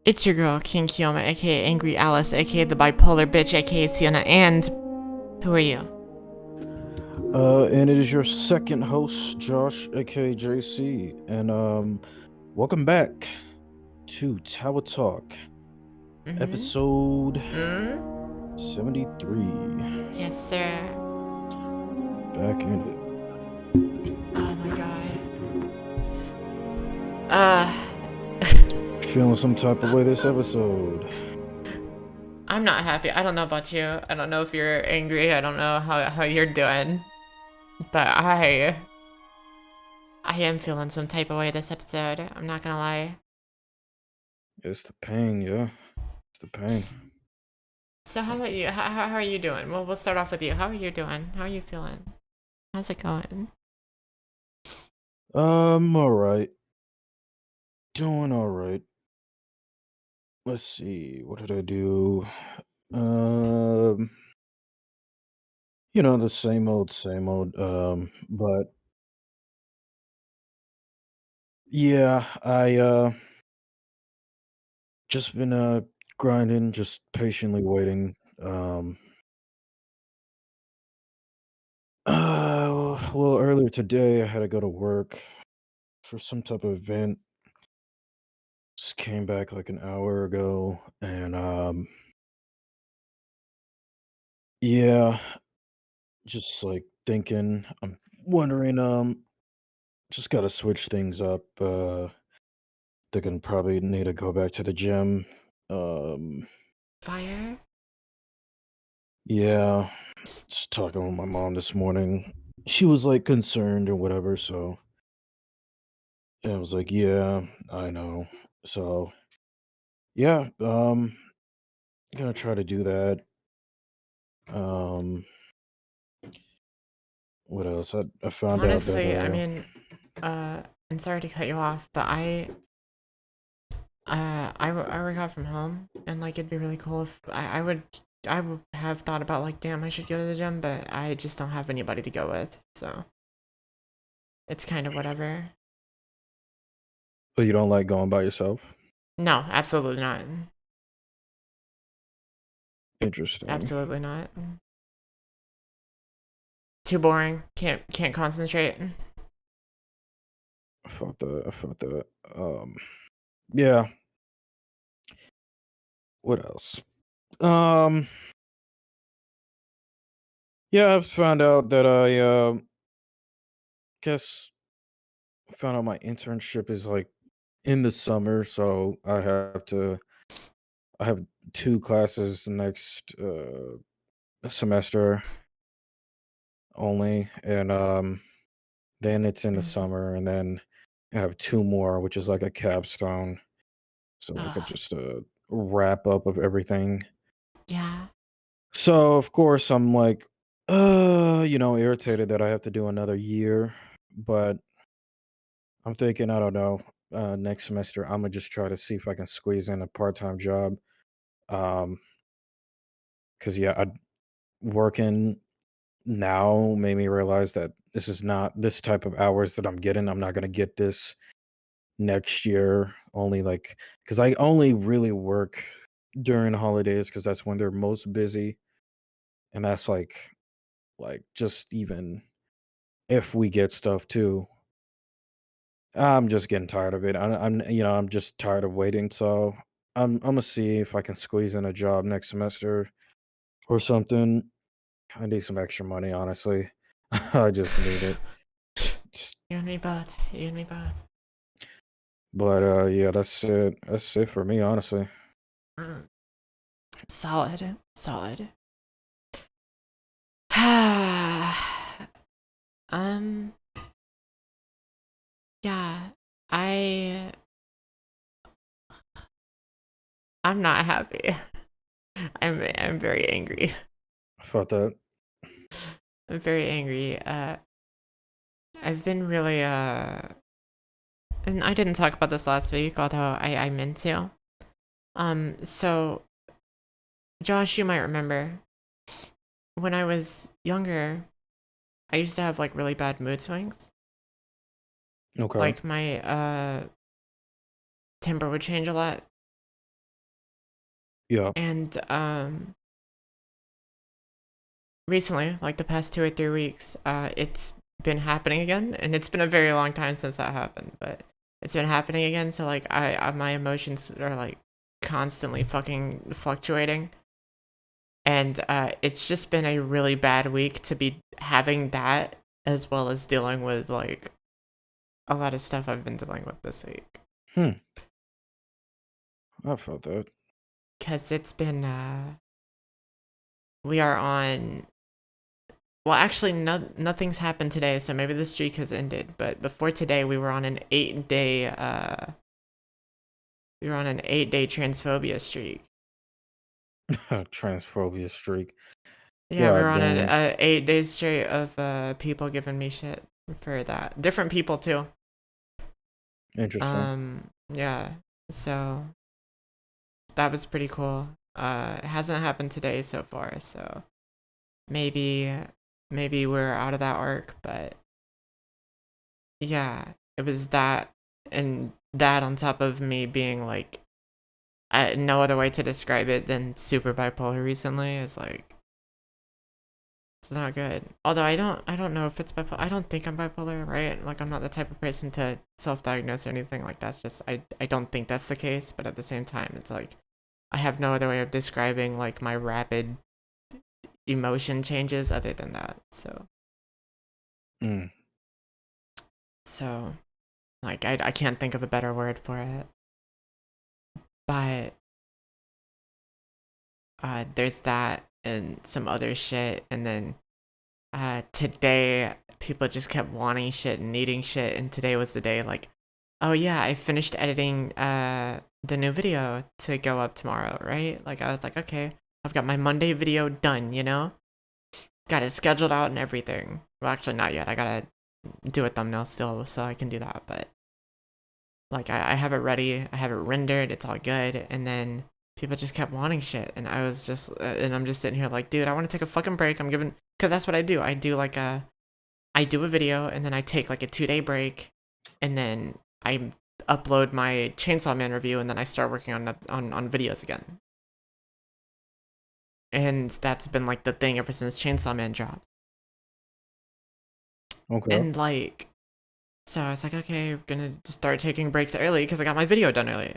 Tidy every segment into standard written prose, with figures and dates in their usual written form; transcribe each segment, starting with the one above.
It's your girl, King Kiyoma, aka Angry Alice, aka the bipolar bitch, aka Sienna, and who are you? And it is your second host, Josh, aka JC, and welcome back to Tower Talk, Mm-hmm. episode Mm? 73. Yes, sir. Back in Oh my god. Uh, it. Feeling some type of way this episode. I'm not happy. I don't know about you. I don't know if you're angry. I don't know how you're doing. But I am feeling some type of way this episode. I'm not gonna lie. It's the pain, yeah. It's the pain. So how about you? How are you doing? Well, we'll start off with you. How are you doing? How are you feeling? How's it going? Alright. Doing alright. Let's see, what did I do? Um, the same old, but yeah, just been grinding, just patiently waiting. Um well, earlier today I had to go to work for some type of event. Just came back like an hour ago and yeah, just like thinking, I'm wondering just got to switch things up. Thinking probably need to go back to the gym. Um Fire? yeah, just talking with my mom this morning. She was like concerned or whatever, so and I was like, "Yeah, I know." So, yeah, gonna try to do that. Um, what else? I found out that Honestly, I mean, I'm sorry to cut you off, but I work out from home, and like it'd be really cool if I would have thought about like, damn, I should go to the gym, but I just don't have anybody to go with, so it's kind of whatever. but you don't like going by yourself? No, absolutely not. Interesting. Absolutely not. Too boring. Can't concentrate. I felt that. I felt that. Yeah. What else? Um, yeah, I found out that I guess found out my internship is like in the summer, so I have two classes next semester only, and then it's in the Mhm. summer, and then I have two more, which is like a capstone, so like a Ugh. just a wrap up of everything. Yeah. So of course I'm like, irritated that I have to do another year, but I'm thinking I don't know. Next semester I'm gonna just try to see if I can squeeze in a part time job. Um, because yeah, working now made me realize that this is not this type of hours that I'm getting. I'm not gonna get this next year. Only like because I only really work during the holidays because that's when they're most busy, and that's like just even if we get stuff too. I'm just getting tired of it. I'm just tired of waiting. So I'm gonna see if I can squeeze in a job next semester or something. I need some extra money, honestly. I just need it. You and me both. You and me both. But yeah, that's it. That's it for me, honestly. Mm. Solid. Solid. um. Yeah. I. I'm not happy. I'm very angry. I thought that. I'm very angry. I've been really and I didn't talk about this last week, although I meant to. So Josh, you might remember when I was younger, I used to have like really bad mood swings. Okay. Like my temper would change a lot. Yeah. And recently, like the past 2 or 3 weeks, it's been happening again, and it's been a very long time since that happened, but it's been happening again. So like, my emotions are like constantly fucking fluctuating, and it's just been a really bad week to be having that as well as dealing with like a lot of stuff I've been dealing with this week. Hmm. I felt that. Cause it's been we are on. Well, actually, nothing's happened today, so maybe the streak has ended. But before today, we were on an 8-day transphobia streak. Transphobia streak. Yeah, we were God on damn. 8 days straight of people giving me shit for that. Different people too. Interesting. Yeah. So that was pretty cool. It hasn't happened today so far, so maybe we're out of that arc, but yeah, it was that, and that on top of me being like, no other way to describe it than super bipolar recently is like, it's not good. Although I don't know if it's bipolar. I don't think I'm bipolar, right? Like I'm not the type of person to self-diagnose or anything like that. It's just I don't think that's the case, but at the same time, it's like I have no other way of describing like my rapid emotion changes other than that. Mm. So like I can't think of a better word for it. But there's that and some other shit, and then today people just kept wanting shit and needing shit, and today was the day like, oh yeah, I finished editing the new video to go up tomorrow, right? Like I was like, okay, I've got my Monday video done, you know? Got it scheduled out and everything. Well, actually not yet. I gotta do a thumbnail still so I can do that, but like I have it ready, I have it rendered, it's all good, and then people just kept wanting shit, and I was just, and I'm just sitting here like, dude, I want to take a fucking break. I'm giving, cause that's what I do. I do a video, and then I take like a 2-day break, and then I upload my Chainsaw Man review, and then I start working on videos again. And that's been like the thing ever since Chainsaw Man dropped. Okay. And like, so I was like, okay, we're gonna start taking breaks early because I got my video done early.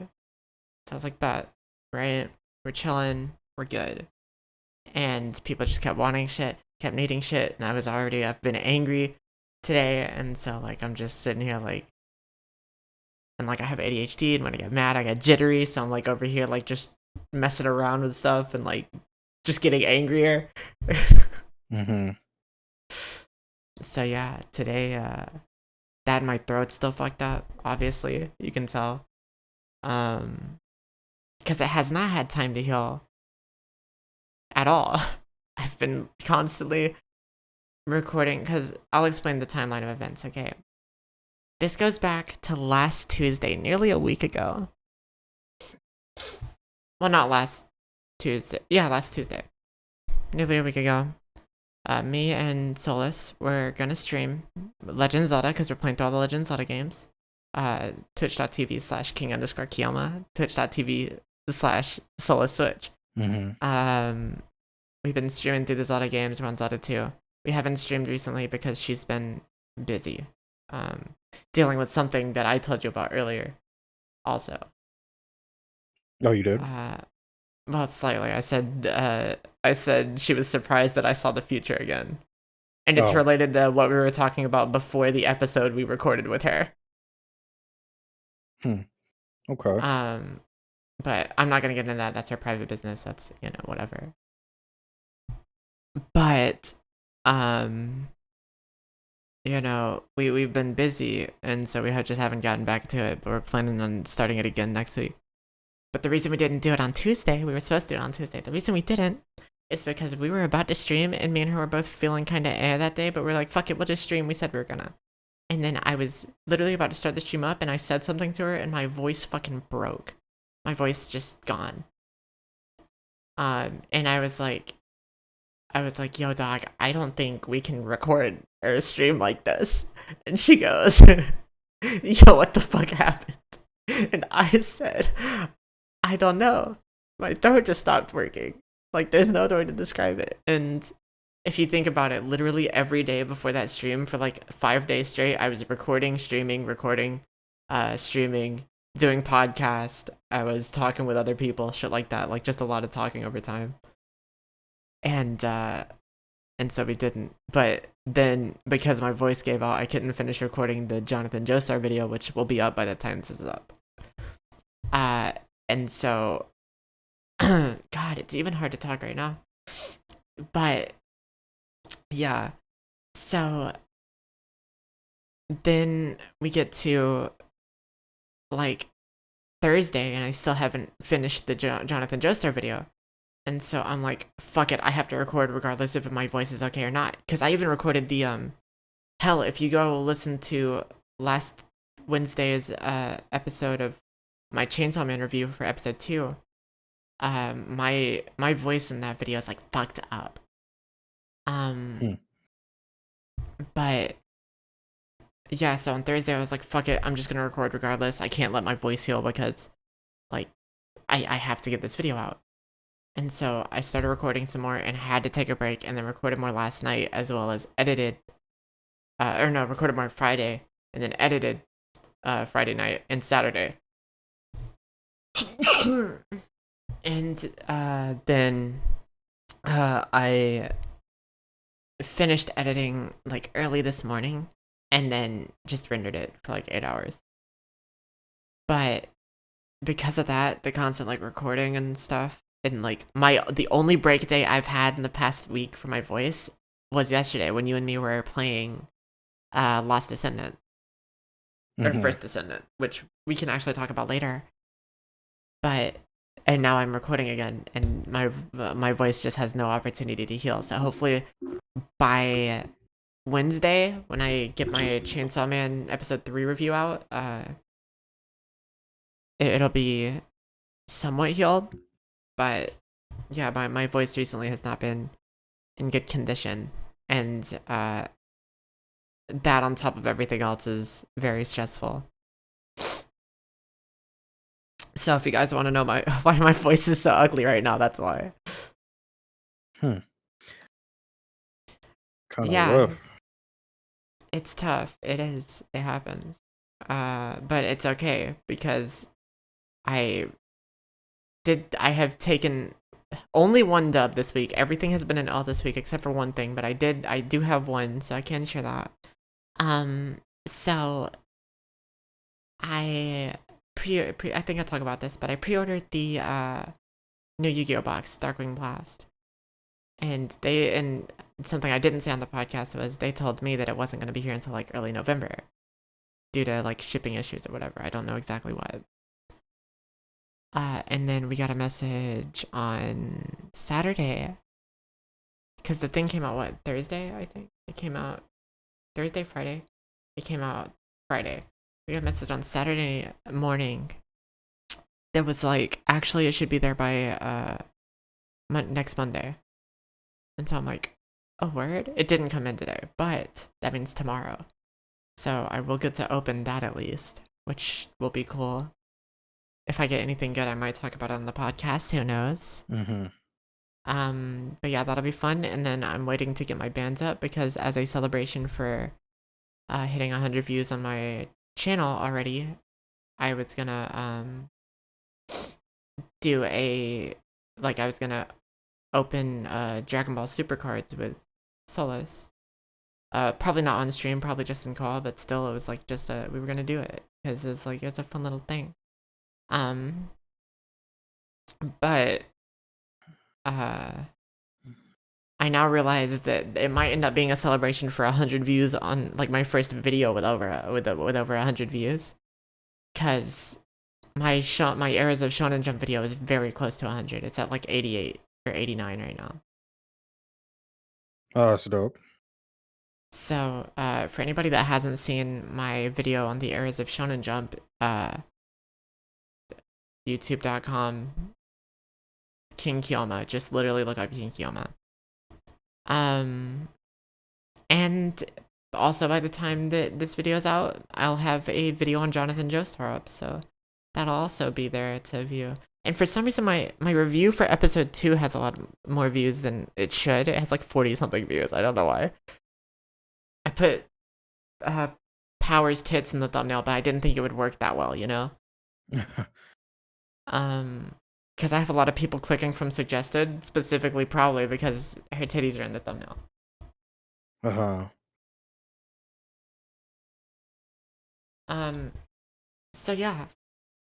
So I was like, bet, right? We're chilling, we're good. And people just kept wanting shit, kept needing shit, and I've been angry today, and so like I'm just sitting here like, and like I have ADHD, and when I get mad, I get jittery, so I'm like over here like just messing around with stuff and like just getting angrier. Mm-hmm. So yeah, today, that my throat's still fucked up. Obviously, you can tell, because it has not had time to heal at all. I've been constantly recording, because I'll explain the timeline of events, okay? This goes back to last Tuesday, nearly a week ago. Well, not last Tuesday. Yeah, last Tuesday. Nearly a week ago. Me and Solus were gonna stream Legend of Zelda, because we're playing through all the Legend of Zelda games. Twitch.tv/king_Kiyama. Twitch.tv/Solus Switch. Mm-hmm. We've been streaming through the Zelda games. We're on Zelda 2. We haven't streamed recently because she's been busy. Dealing with something that I told you about earlier. Also. Oh, you did? Well, slightly. I said she was surprised that I saw the future again. And it's Oh. related to what we were talking about before the episode we recorded with her. Okay. But I'm not gonna get into that. That's her private business. That's, whatever. But we've been busy, and so just haven't gotten back to it, but we're planning on starting it again next week. But the reason we didn't do it on Tuesday, we were supposed to do it on Tuesday. The reason we didn't is because we were about to stream, and me and her were both feeling kind of that day, but we're like, fuck it, we'll just stream. We said we were gonna. And then I was literally about to start the stream up, and I said something to her, and my voice fucking broke. My voice just gone. And I was like, yo, dog, I don't think we can record or stream like this. And she goes, yo, what the fuck happened? And I said, I don't know. my throat just stopped working. Like, there's no other way to describe it. And if you think about it, literally every day before that stream for like 5 days straight, I was recording, streaming, streaming, doing podcast. I was talking with other people, shit like that. Like, just a lot of talking over time. And so we didn't. But then, because my voice gave out, I couldn't finish recording the Jonathan Joestar video, which will be up by the time this is up. And so, God, it's even hard to talk right now. But, yeah. So, then we get to, like, Thursday, and I still haven't finished the Jonathan Joestar video. And so I'm like, fuck it, I have to record regardless if my voice is okay or not. Because I even recorded the, hell, if you go listen to last Wednesday's episode of my Chainsaw Man review for episode 2, my voice in that video is, like, fucked up. But, yeah, so on Thursday I was like, fuck it, I'm just gonna record regardless. I can't let my voice heal because, like, I have to get this video out. And so I started recording some more and had to take a break, and then recorded more last night, as well as edited, recorded more Friday, and then edited Friday night and Saturday. And then I finished editing, like, early this morning, and then just rendered it for like 8 hours. But because of that, the constant, like, recording and stuff, and, like, the only break day I've had in the past week for my voice was yesterday when you and me were playing Lost Descendant. Or First Descendant, which we can actually talk about later. And now I'm recording again, and my voice just has no opportunity to heal. So hopefully by Wednesday, when I get my Chainsaw Man episode 3 review out, it'll be somewhat healed. But yeah, my voice recently has not been in good condition, and that on top of everything else is very stressful. So if you guys want to know why my voice is so ugly right now, that's why. Kind of Yeah, rough. it's tough. It is. It happens. But it's okay because I have taken only one dub this week. Everything has been an L this week except for one thing, but I do have one, so I can share that. So I think I'll talk about this, but I pre-ordered the new Yu-Gi-Oh box, Darkwing Blast. And something I didn't say on the podcast was they told me that it wasn't going to be here until, like, early November due to, like, shipping issues or whatever. I don't know exactly what. And then we got a message on Saturday, because the thing came out, Thursday, I think? It came out Thursday, Friday. It came out Friday. We got a message on Saturday morning that was like, actually, it should be there by next Monday. And so I'm like, oh, word? It didn't come in today, but that means tomorrow. So I will get to open that at least, which will be cool. If I get anything good, I might talk about it on the podcast. Who knows? But yeah, that'll be fun. And then I'm waiting to get my bands up because as a celebration for hitting 100 views on my channel already, I was gonna open Dragon Ball Super cards with Solus. Probably not on stream, probably just in call, but still, it was like just we were gonna do it because it's like it's a fun little thing. But I now realize that it might end up being a celebration for 100 views on, like, my first video with over 100 views, because my Eras of Shonen Jump video is very close to 100. It's at like 88 or 89 right now. Oh, that's dope. So, for anybody that hasn't seen my video on the Eras of Shonen Jump, youtube.com King Kiyoma. Just literally look up King Kiyoma. And also by the time that this video is out, I'll have a video on Jonathan Joestar up, so that'll also be there to view. And for some reason, my review for episode 2 has a lot more views than it should. It has like 40 something views. I don't know why. I put uh, Power's tits in the thumbnail, but I didn't think it would work that well, you know? Because I have a lot of people clicking from suggested, specifically probably because her titties are in the thumbnail. Uh-huh. So yeah,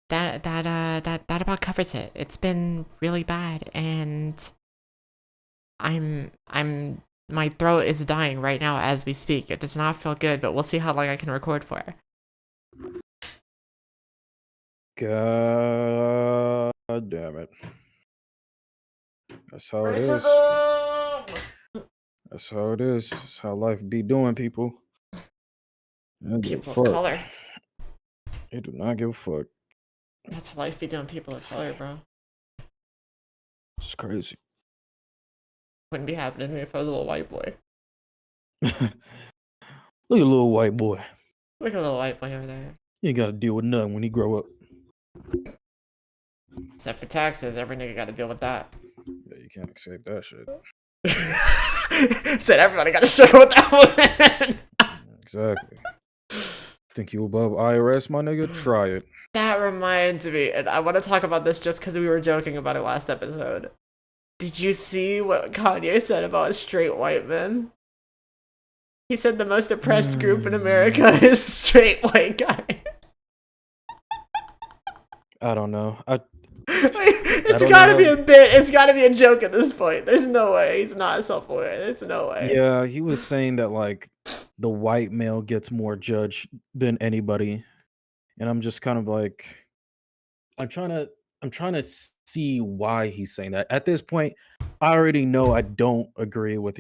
that about covers it. It's been really bad, and my throat is dying right now as we speak. It does not feel good, but we'll see how long I can record for. God damn it. That's how it is. That's how it is. That's how life be doing, people. They don't give a People of fuck. color. They do not give a fuck. That's how life be doing, people of color, bro. It's crazy. Wouldn't be happening to me if I was a little white boy. Look at little white boy. Look at a little white boy over there. You ain't got to deal with nothing when he grow up. Except for taxes, every nigga got to deal with that. Yeah, you can't accept that shit. Said everybody got to struggle with that one. Exactly. Think you above IRS, my nigga? Try it. That reminds me, and I want to talk about this just because we were joking about it last episode. Did you see what Kanye said about straight white men? He said the most oppressed group in America is straight white guys. I don't know. It's gotta be a bit. It's gotta be a joke at this point. There's no way he's not self-aware. There's no way. Yeah, he was saying that like the white male gets more judged than anybody, and I'm just kind of like, I'm trying to see why he's saying that. At this point, I already know I don't agree with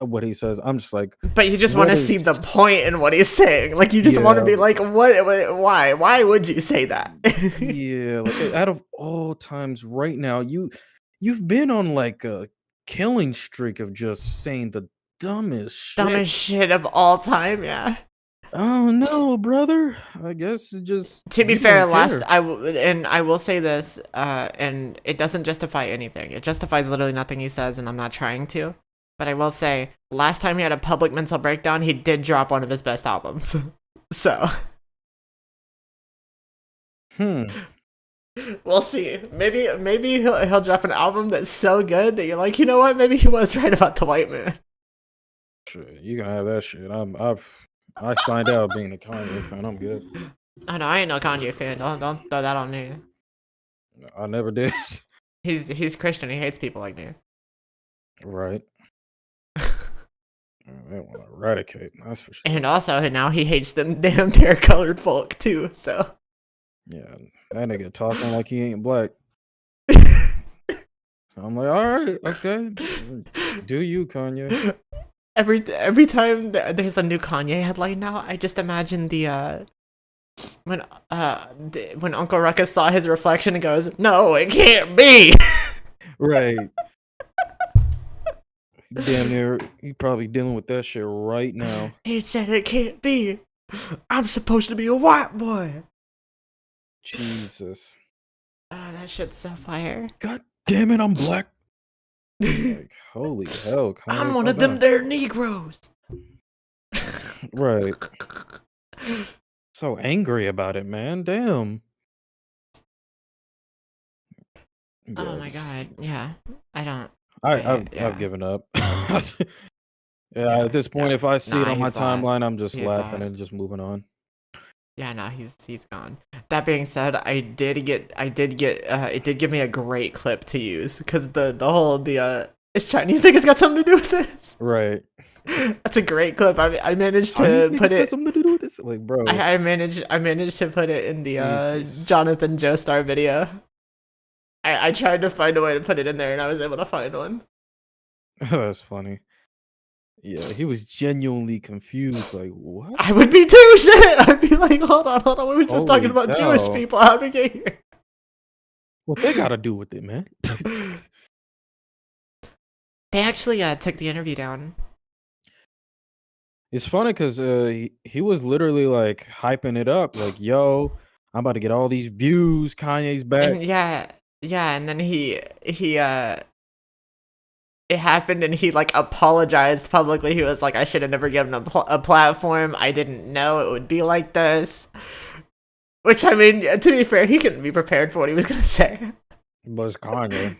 what he says. I'm just like, but you just want what to is see the point in what he's saying. Like you just want to be like, what? Why would you say that? Yeah, like out of all times, right now, you've been on like a killing streak of just saying the dumbest shit of all time. Yeah. Oh no, brother. I guess it just To be you fair, don't care. I will say this, and it doesn't justify anything. It justifies literally nothing he says, and I'm not trying to. But I will say, last time he had a public mental breakdown, he did drop one of his best albums. So, we'll see. Maybe he'll drop an album that's so good that you're like, you know what? Maybe he was right about the white man. Shit, you can have that shit. I signed out being a Kanye fan. I'm good. Oh no, I ain't no Kanye fan. Don't throw that on me. I never did. He's Christian. He hates people like me. Right. They want to eradicate. That's for sure. And also, now he hates them damn their colored folk too. So. Yeah, that nigga talking like he ain't black. So I'm like, all right, okay, do you, Kanye? Every time there's a new Kanye headline now, I just imagine when Uncle Ruckus saw his reflection and goes, "No, it can't be." Right. Damn near, he probably dealing with that shit right now. He said it can't be. I'm supposed to be a white boy. Jesus. Oh, that shit's so fire. God damn it, I'm black. Like, holy hell, Kanye, I'm one of them there Negroes. Right. So angry about it, man. Damn. Oh my god, yeah. I've given up. Yeah, at this point, if I see it on my timeline, I'm just laughing and just moving on. Yeah, no, he's gone. That being said, it did give me a great clip to use because is Chinese niggas got something to do with this? Right. That's a great clip. I managed to put it. Something to do with this, like, bro. I managed to put it in the Jonathan Joestar video. I tried to find a way to put it in there, and I was able to find one. That's funny. Yeah, he was genuinely confused. Like, what? I would be too. Shit, I'd be like, hold on. We were just talking about cow. Jewish people. How'd we get here? What they gotta do with it, man? They actually took the interview down. It's funny because he was literally like hyping it up, like, "Yo, I'm about to get all these views. Kanye's back." And yeah, yeah, and then it happened and he like apologized publicly. He was like, I should have never given him a platform. I didn't know it would be like this. Which, I mean, to be fair, he couldn't be prepared for what he was gonna say. But it's Kanye.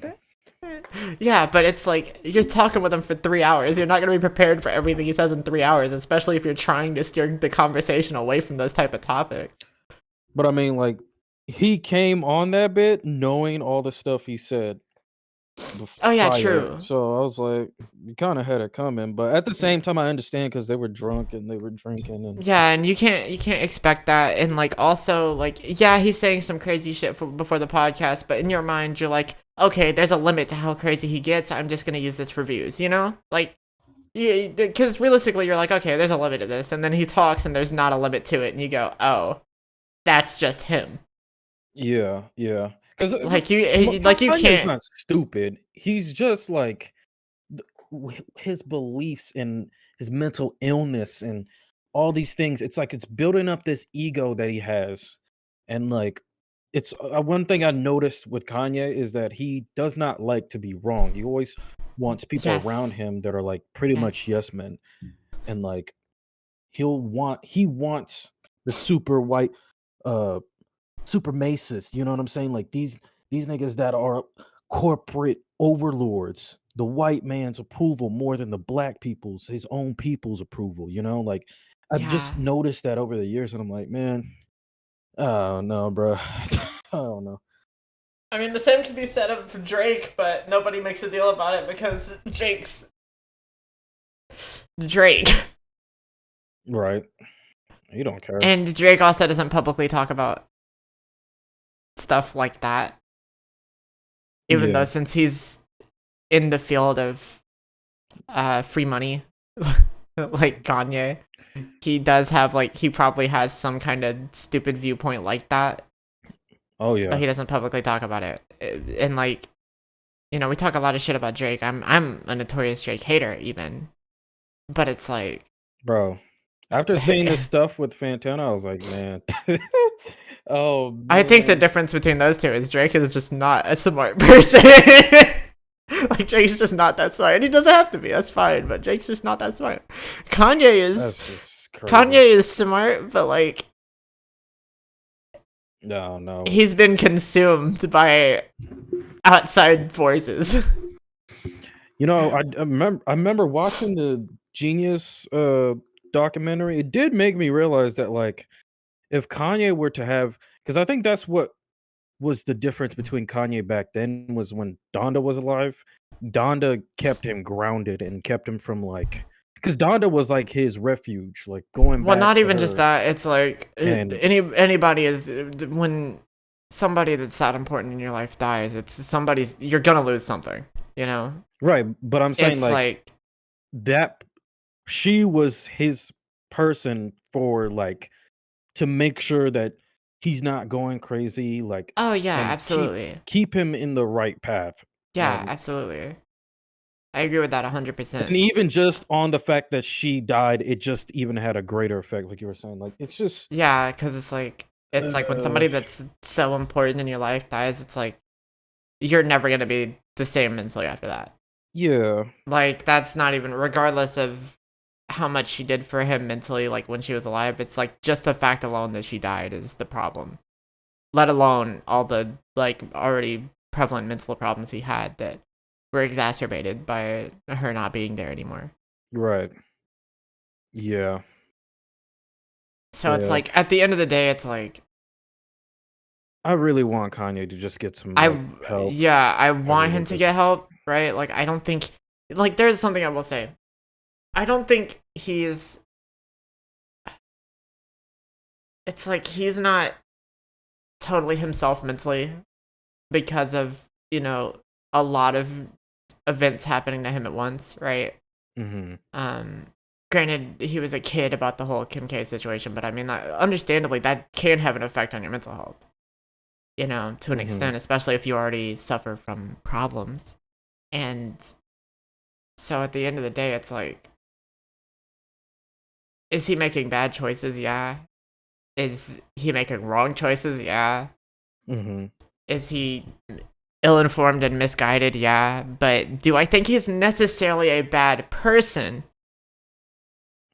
Yeah, but it's like you're talking with him for 3 hours. You're not gonna be prepared for everything he says in 3 hours, especially if you're trying to steer the conversation away from those type of topics. But I mean, like, he came on that bit knowing all the stuff he said Oh yeah, prior. true. So I was like, you kind of had it coming. But at the same time, I understand because they were drunk and they were drinking and Yeah, and you can't expect that. And like also like yeah, he's saying some crazy shit before the podcast, but in your mind you're like, okay, there's a limit to how crazy he gets. I'm just gonna use this for views, you know? Like yeah, because realistically you're like, okay, there's a limit to this, and then he talks and there's not a limit to it, and you go, oh, that's just him. yeah, yeah. Because Like you Kanye's can't. not stupid. He's just like his beliefs and his mental illness and all these things. It's like it's building up this ego that he has, and like it's one thing I noticed with Kanye is that he does not like to be wrong. He always wants people around Yes, him that are like pretty much yes, yes men, and like he wants the super white uh super macists, you know what I'm saying? Like these niggas that are corporate overlords, the white man's approval more than the black people's, his own people's approval, you know? Like I've yeah. just noticed that over the years and I'm like, man, oh no, bro. I don't know. I mean, the same can be said of Drake, but nobody makes a deal about it because Drake's Drake. Right. You don't care. And Drake also doesn't publicly talk about stuff like that, even though Yeah. since he's in the field of free money, like Kanye, he does have like he probably has some kind of stupid viewpoint like that, Oh but yeah. he doesn't publicly talk about it. And like we talk a lot of shit about Drake. I'm a notorious Drake hater even, but it's like Bro. After seeing this stuff with Fantana, I was like, man. Oh I think the man. difference between those two is Drake is just not a smart person. Like Drake's just not that smart, and he doesn't have to be. That's fine, but Drake's just not that smart. Kanye is That's just crazy. Kanye is smart, but like No, no. he's been consumed by outside forces. You know, I remember watching the Genius documentary. It did make me realize that like if Kanye were to have, because I think that's what was the difference between Kanye back then was when Donda was alive. Donda kept him grounded and kept him from like because Donda was like his refuge, like going Well, back not to even just her that. It's like and anybody is when somebody that's that important in your life dies. It's somebody's you're gonna lose something. You know, right. But I'm saying it's like like that she was his person for like to make sure that he's not going crazy, like, oh yeah, and absolutely, keep him in the right path, yeah, and absolutely. I agree with that and 100%. even just on the fact that she died, it just even had a greater effect, like you were saying, like, it's just Yeah, because it's like when uh, somebody that's so important in your life dies, it's like you're never gonna be the same mentally after that. yeah, Like that's not even regardless of how much she did for him mentally, like when she was alive. It's like just the fact alone that she died is the problem. Let alone all the like already prevalent mental problems he had that were exacerbated by her not being there anymore. right, yeah, So it's yeah. like at the end of the day, it's like I really want Kanye to just get some, like, I help. yeah, I I want really him to just get help, right? Like I don't think like there's something I will say. I don't think he's it's like he's not totally himself mentally because of, a lot of events happening to him at once, right? mhm, Um Granted he was a kid about the whole Kim K situation, but I mean understandably that can have an effect on your mental health, to an mhm, extent, especially if you already suffer from problems. And so at the end of the day, it's like, is he making bad choices? Yeah. Is he making wrong choices? Yeah. mhm, Is he ill-informed and misguided, yeah, but do I think he's necessarily a bad person?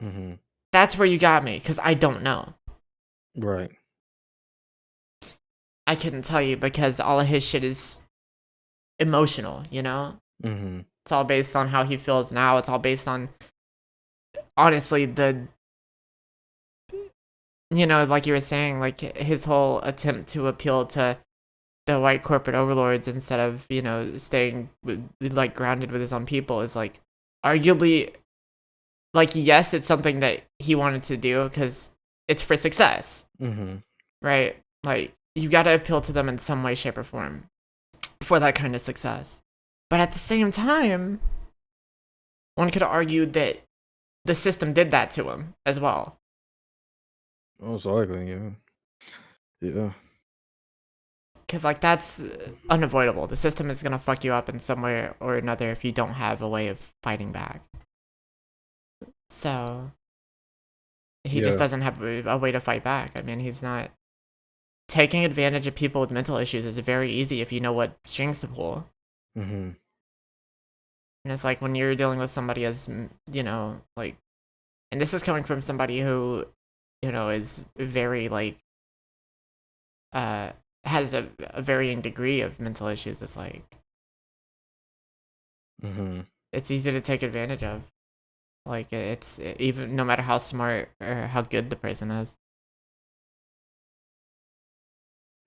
Mhm. That's where you got me, because I don't know. Right. I couldn't tell you because all of his shit is emotional, you know? Mhm. It's all based on how he feels now. It's all based on, honestly, like you were saying, like his whole attempt to appeal to the white corporate overlords instead of, staying like grounded with his own people is like arguably, like, yes, it's something that he wanted to do because it's for success, Mhm. right? Like, you got to appeal to them in some way, shape, or form for that kind of success. But at the same time, one could argue that the system did that to him as well. Most likely, yeah. Yeah. Because, like, that's unavoidable. The system is going to fuck you up in some way or another if you don't have a way of fighting back. So, he just Yeah. doesn't have a way to fight back. I mean, he's not. Taking advantage of people with mental issues is very easy if you know what strings to pull. Mhm. And it's like when you're dealing with somebody as, like, and this is coming from somebody who, is very, like, has a varying degree of mental issues. It's like, Mhm. it's easy to take advantage of. Like, it's even no matter how smart or how good the person is.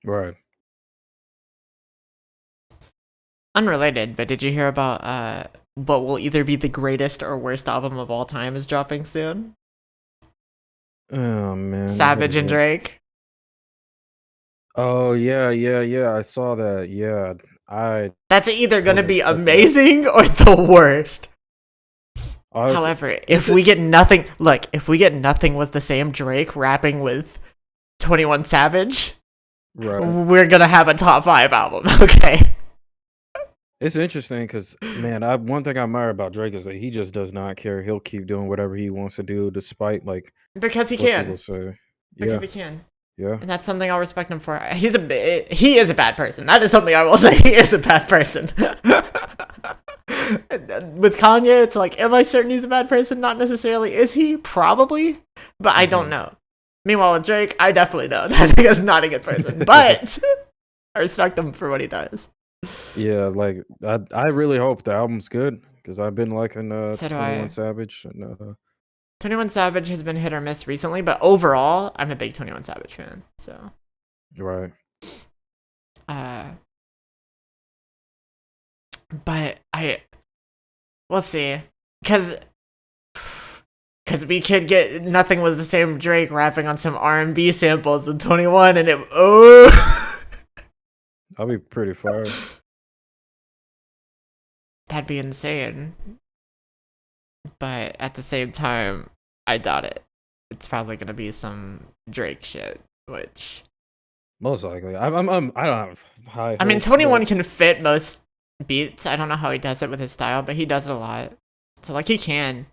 Right. Unrelated, but did you hear about what will either be the greatest or worst album of all time is dropping soon? Oh man, what Savage is and it? Drake. Oh yeah, yeah, yeah. I saw that. Yeah, I That's either gonna wasn't be expecting that. amazing or the worst. Honestly, However, it's if we get nothing, look, if we get nothing with the same Drake rapping with 21 Savage, right. we're gonna have a top 5 album, okay? It's interesting because man, I one thing I admire about Drake is that he just does not care. He'll keep doing whatever he wants to do, despite like Because he what people can. say. Because Yeah, he can. yeah. And that's something I'll respect him for. He is a bad person. That is something I will say. He is a bad person. With Kanye, it's like, am I certain he's a bad person? Not necessarily. Is he? Probably. But I don't Hmm. know. Meanwhile, with Drake, I definitely know that he is not a good person. But I respect him for what he does. Yeah, like I really hope the album's good because I've been liking So do 21 I. Savage and 21 Savage has been hit or miss recently, but overall, I'm a big 21 Savage fan. So, right. uh, but we'll see. Cause we could get nothing was the same Drake rapping on some R&B samples in 21 and I'll be pretty fire. that'd be insane. But at the same time, I doubt it. It's probably gonna be some Drake shit, which Most likely. I don't have high I mean hopes, but 21 can fit most beats. I don't know how he does it with his style, but he does it a lot. So like he can.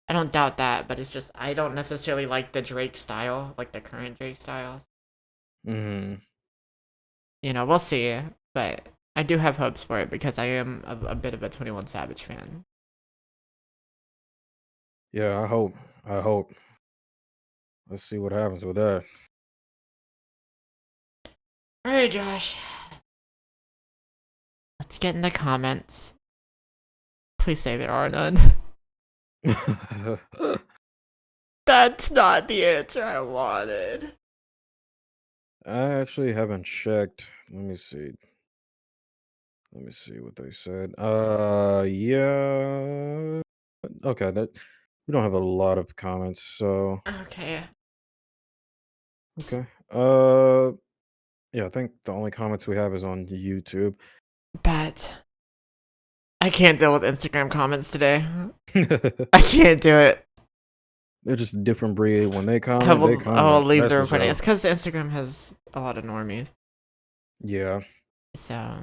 I don't doubt that, but it's just I don't necessarily like the Drake style, like the current Drake style. mhm. We'll see. But I do have hopes for it because I am a bit of a 21 Savage fan. Yeah, I hope. I hope. Let's see what happens with that. Alright, Josh. Let's get in the comments. Please say there are none. That's not the answer I wanted. I actually haven't checked. Let me see. Let me see what they said. Yeah. Okay, that we don't have a lot of comments, so Okay. okay. Yeah, I think the only comments we have is on YouTube. But I can't deal with Instagram comments today. They're I can't do it. just a different breed. When they I comment, they will I will comment. leave That's the for recording. It's sure. because Instagram has a lot of normies. Yeah. So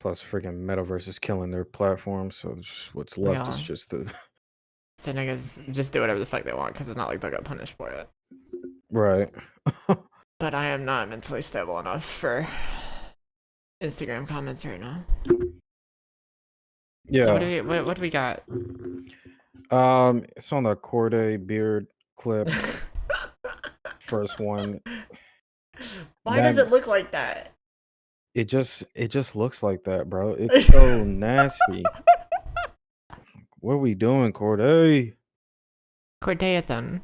Plus, freaking Metaverse is killing their platform, so what's left is real. just the So niggas just do whatever the fuck they want because it's not like they'll get punished for it. right. But I am not mentally stable enough for Instagram comments right now. So Yeah. what do we got? It's on the Corday beard clip. First one. Why does That it look like that? it just looks like that, bro. It's so nasty. What are we doing, Corday? Cordeathan.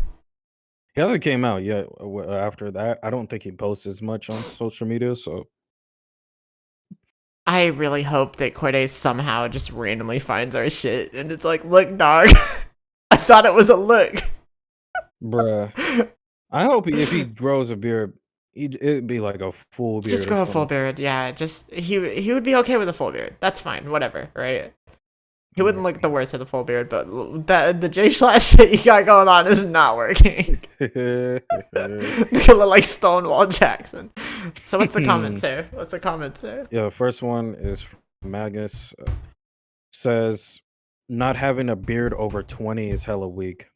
He hasn't came out yet. After that, I don't think he posts as much on social media. So, I really hope that Corday somehow just randomly finds our shit and it's like, look, dog. I thought it was a look. bruh, I hope if he grows a beard, it'd be like a full Just beard or grow a full something. beard. Yeah, just he would be okay with a full beard. That's fine. Whatever, right? He wouldn't look the worst with a full beard, but the J slash shit you got going on is not working. Look look like Stonewall Jackson. So what's the comment, sir? What's the comment, sir? Yeah, first one is from Magnus. Says not having a beard over 20 is hella weak.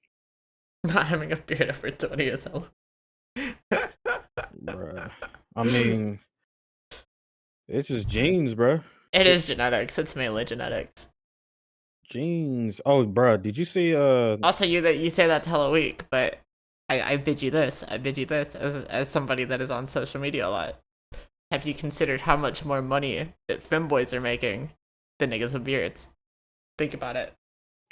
Not having a beard over 20 is hell. Bruh. I mean, it's just genes, bruh. It is genetics. It's mainly genetics. Genes. Oh, bruh, did you see Also, you say that hella weak, but I bid you this. I bid you this as somebody that is on social media a lot. Have you considered how much more money that femboys are making than niggas with beards? Think about it.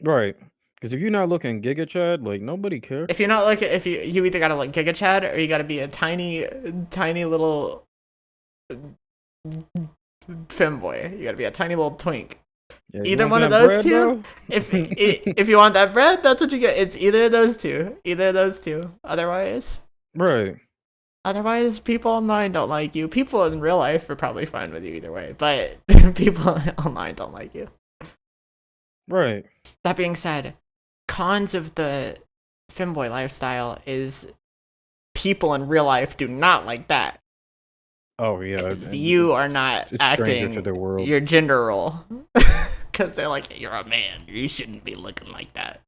right? Because if you're not looking Giga Chad, like nobody cares. If you're not like if you either gotta like Giga Chad or you gotta be a tiny little femboy. You gotta be a tiny little twink. Yeah, you Either want one of that those bread, two. bro? If you want that bread, that's what you get. It's either of those two. Either of those two. Right. Otherwise, people online don't like you. People in real life are probably fine with you either way, but people online don't like you. Right. That being said, cons of the femboy lifestyle is people in real life do not like that. Oh yeah. You are not It's stranger to acting their world. your gender role. Because they're like, you're a man. You shouldn't be looking like that.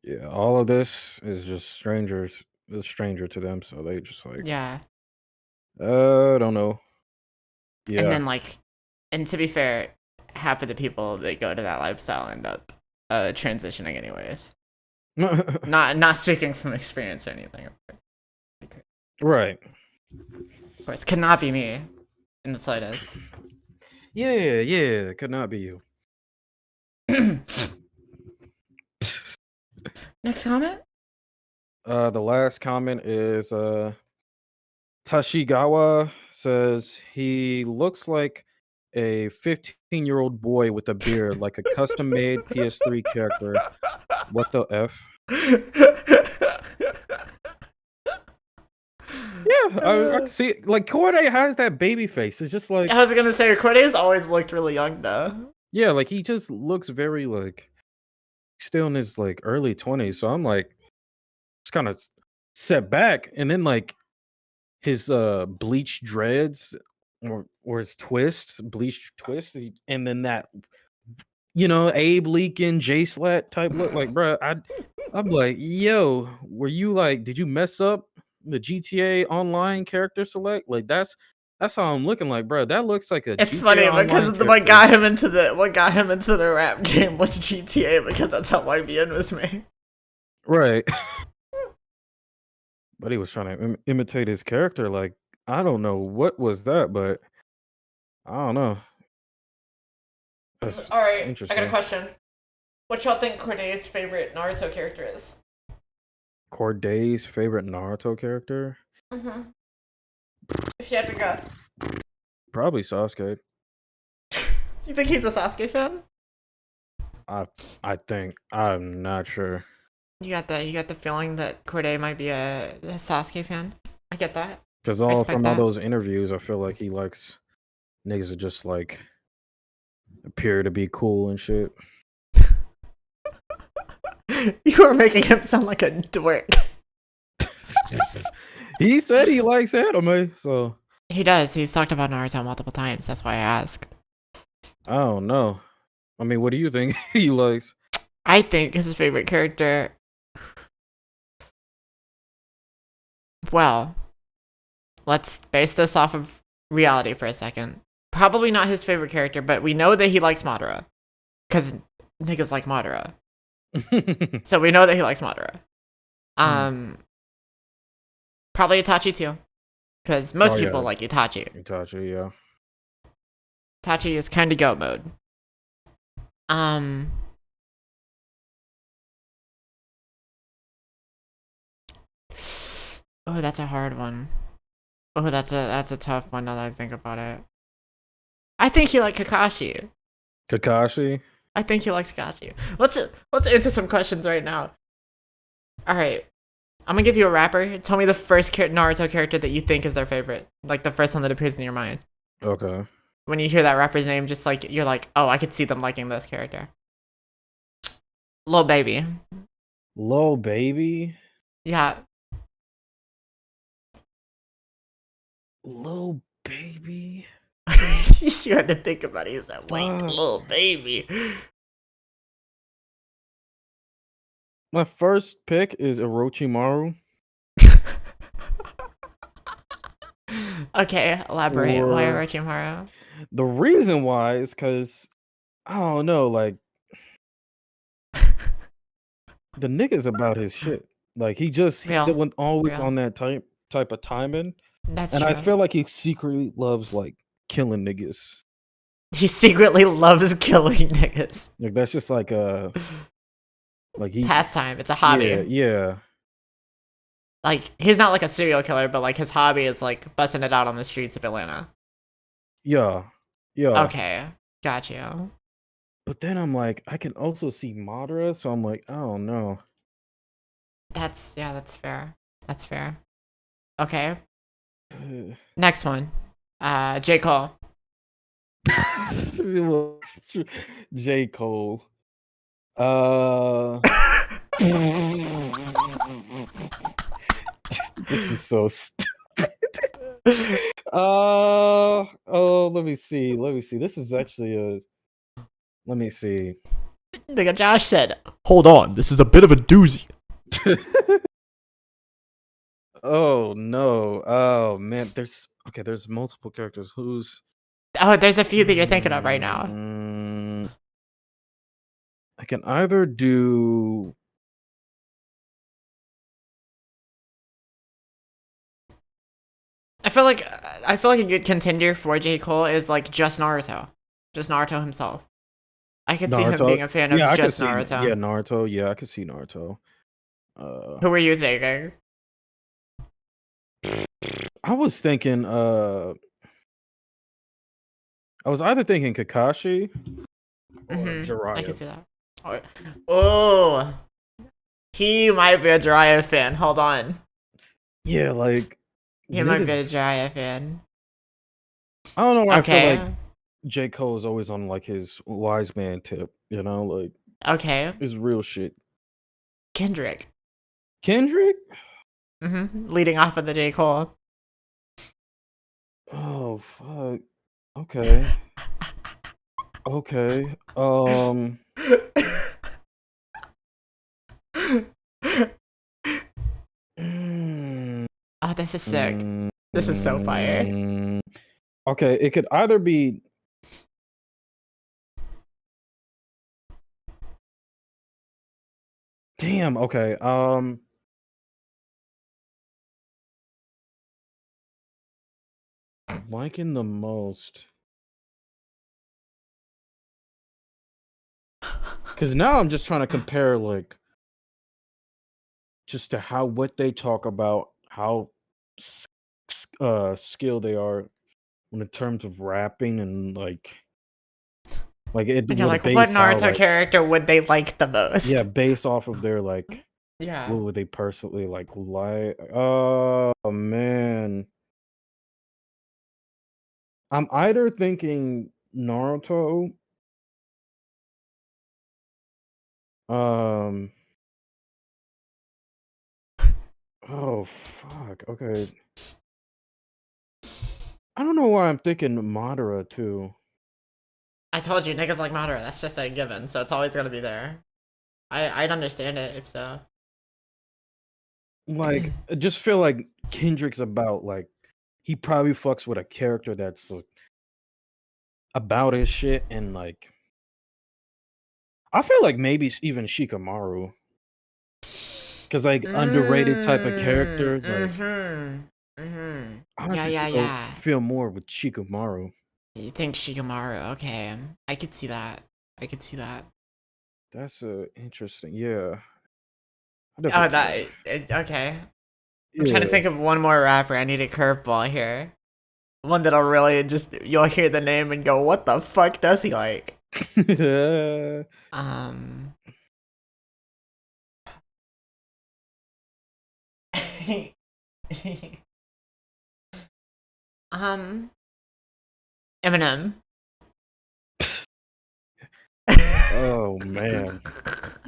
Yeah, all of this is just strangers. It's stranger to them, so they just like, Yeah. don't know. And Yeah. then, like, and to be fair, half of the people that go to that lifestyle end up transitioning anyways. Not speaking from experience or anything. Right. Of course, could not be me in the slightest. Yeah, it could not be you. Next comment? The last comment is Tashigawa says he looks like a 15-year-old boy with a beard, like a custom-made PS3 character. What the F? Yeah, I can see it. Like Corday has that baby face. It's just like, I was gonna say, Corday's always looked really young, though. yeah, like he just looks very like still in his like early 20s. So I'm like, it's kind of set back, and then like his bleached dreads or his twists, bleached twists, and then that Abe Lincoln J Slat type look. Like, bro, I'm like, yo, were you like, did you mess up the GTA Online character select? Like, that's how I'm looking like, bro. That looks like a It's GTA funny Online because character. what got him into the rap game was GTA because that's how YBN was made. Right. But he was trying to imitate his character. Like, I don't know what was that, but I don't know. That's All right, I got a interesting. question. What y'all think Corday's favorite Naruto character is? Corday's favorite Naruto character? Mm-hmm. If you had to guess, Probably Sasuke. you think he's a Sasuke fan? I think. I'm not sure. You got the feeling that Corday might be a Sasuke fan. I get that. Because I all respect from all that. those interviews, I feel like he likes niggas that just like appear to be cool and shit. You are making him sound like a dork. He said he likes anime, so He does. He's talked about Naruto multiple times. That's why I asked. I don't know. I mean, what do you think he likes? I think his favorite character. Well, let's base this off of reality for a second. Probably not his favorite character, but we know that he likes Madara. Because niggas like Madara. So we know that he likes Madara. Hmm. Probably Itachi too. Because Oh most people yeah, like Itachi. Itachi. Yeah. Itachi is kind of goat mode. Um, oh, that's a hard one. Oh, that's a tough one now that I think about it. I think he likes Kakashi. Kakashi. I think he likes Kakashi. Let's answer some questions right now. All right, I'm gonna give you a rapper. Tell me the first Naruto character that you think is their favorite, like the first one that appears in your mind. Okay. When you hear that rapper's name, just like you're like, oh, I could see them liking this character. Lil Baby. Lil baby. Yeah. Lil baby. You had to think about it. You said, wait, Fuck. Lil Baby. My first pick is Orochimaru. Okay, elaborate. Why Or Orochimaru? the reason why is because I don't know, like the nigga's about his shit. Like he Real. went always Real. on that type of timing, That's and I true. feel like he secretly loves like killing niggas. He secretly loves killing niggas. Like that's just like he Pastime. It's a yeah hobby. yeah Like, he's not like a serial killer, but like his hobby is like busting it out on the streets of Atlanta. yeah yeah. Okay. Got you. But then I'm like, I can also see Madara, so I'm like, oh no. That's fair. That's fair. Okay. Next one. J. Cole. J. Cole. Uh, this is so stupid. Oh, let me see. Let me see. This is actually a. Let me see. Nigga Josh said, hold on, this is a bit of a doozy. Oh no. Oh man. There's multiple characters. Who's Oh, there's a few that you're thinking of right now. Mm, I can either do I feel like a good contender for J. Cole is like just Naruto. Just Naruto himself. I could see him Naruto. being a fan Yeah, of I could just see yeah, Naruto. Naruto. Yeah, I could see Naruto. Uh Who were you thinking? I was thinking I was either thinking Kakashi or I can Jiraiya. see that. Oh, he might be a Jiraiya fan. Hold on. Yeah, like He might be a niggas Jiraiya fan. I don't know why I feel like Okay. J. Cole is always on like his wise man tip, like Okay. his real shit. Kendrick. Kendrick? Leading off of the J. Cole. Oh fuck. Okay. Okay. Mm, Oh, this is sick. mm, This is so fire. mm. Okay, it could either be damn, okay. Liking the most. Cause now I'm just trying to compare like just to how what they talk about, how skilled they are in terms of rapping and like it And you're would like, what base how Naruto like character would they like the yeah, most? based off of their like Yeah. what would they personally like? Oh man. I'm either thinking Naruto, um oh fuck. Okay. I don't know why I'm thinking Madara too. I told you, niggas like Madara. That's just a given, so it's always gonna be there. I'd understand it if so. Like I just feel like Kendrick's about like he probably fucks with a character that's like about his shit, and like I feel like maybe even Shikamaru, because like underrated type of character. Like Yeah, honestly, yeah, yeah. feel more with Shikamaru. You think Shikamaru? Okay, I could see that. I could see that. That's interesting. Yeah, I Oh, definitely see that. okay. I'm trying to Yeah. think of one more rapper. I need a curveball here. One that'll really just you'll hear the name and go, "What the fuck does he like?" Um. um. Eminem. Oh man.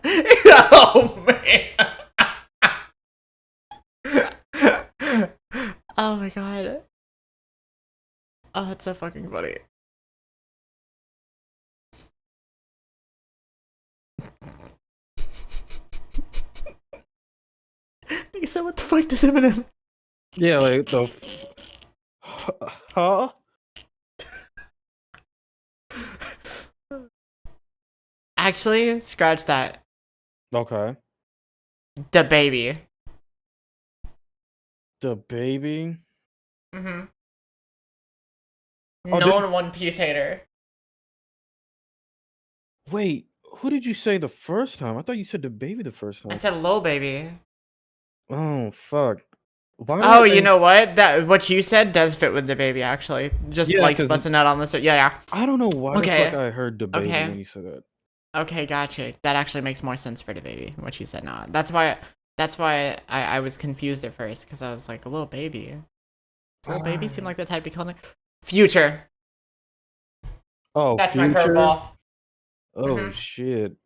Oh man. Oh my god. Oh, that's so fucking funny. He said, "What the fuck does Eminem?" Yeah, like the huh? Actually, scratch that. Okay. The baby. The baby. Mm-hmm. Oh, did Known One Piece hater. wait, who did you say the first time? I thought you said the baby the first I time. said Lil Baby. Oh fuck. Why did I Oh, you think? know what? That what you said does fit with the baby. Actually, just Yeah, like because busting out on this. Yeah, I don't know yeah. why the fuck Okay, I heard the baby okay, when you said that. okay. Gotcha. That actually makes more sense for the baby. What you said now. That's why. That's why I was confused at first because I was like a little baby. Little baby seemed Ah. like the type to call it. Future. Oh, That's my Future. curveball. Oh Hmm. shit.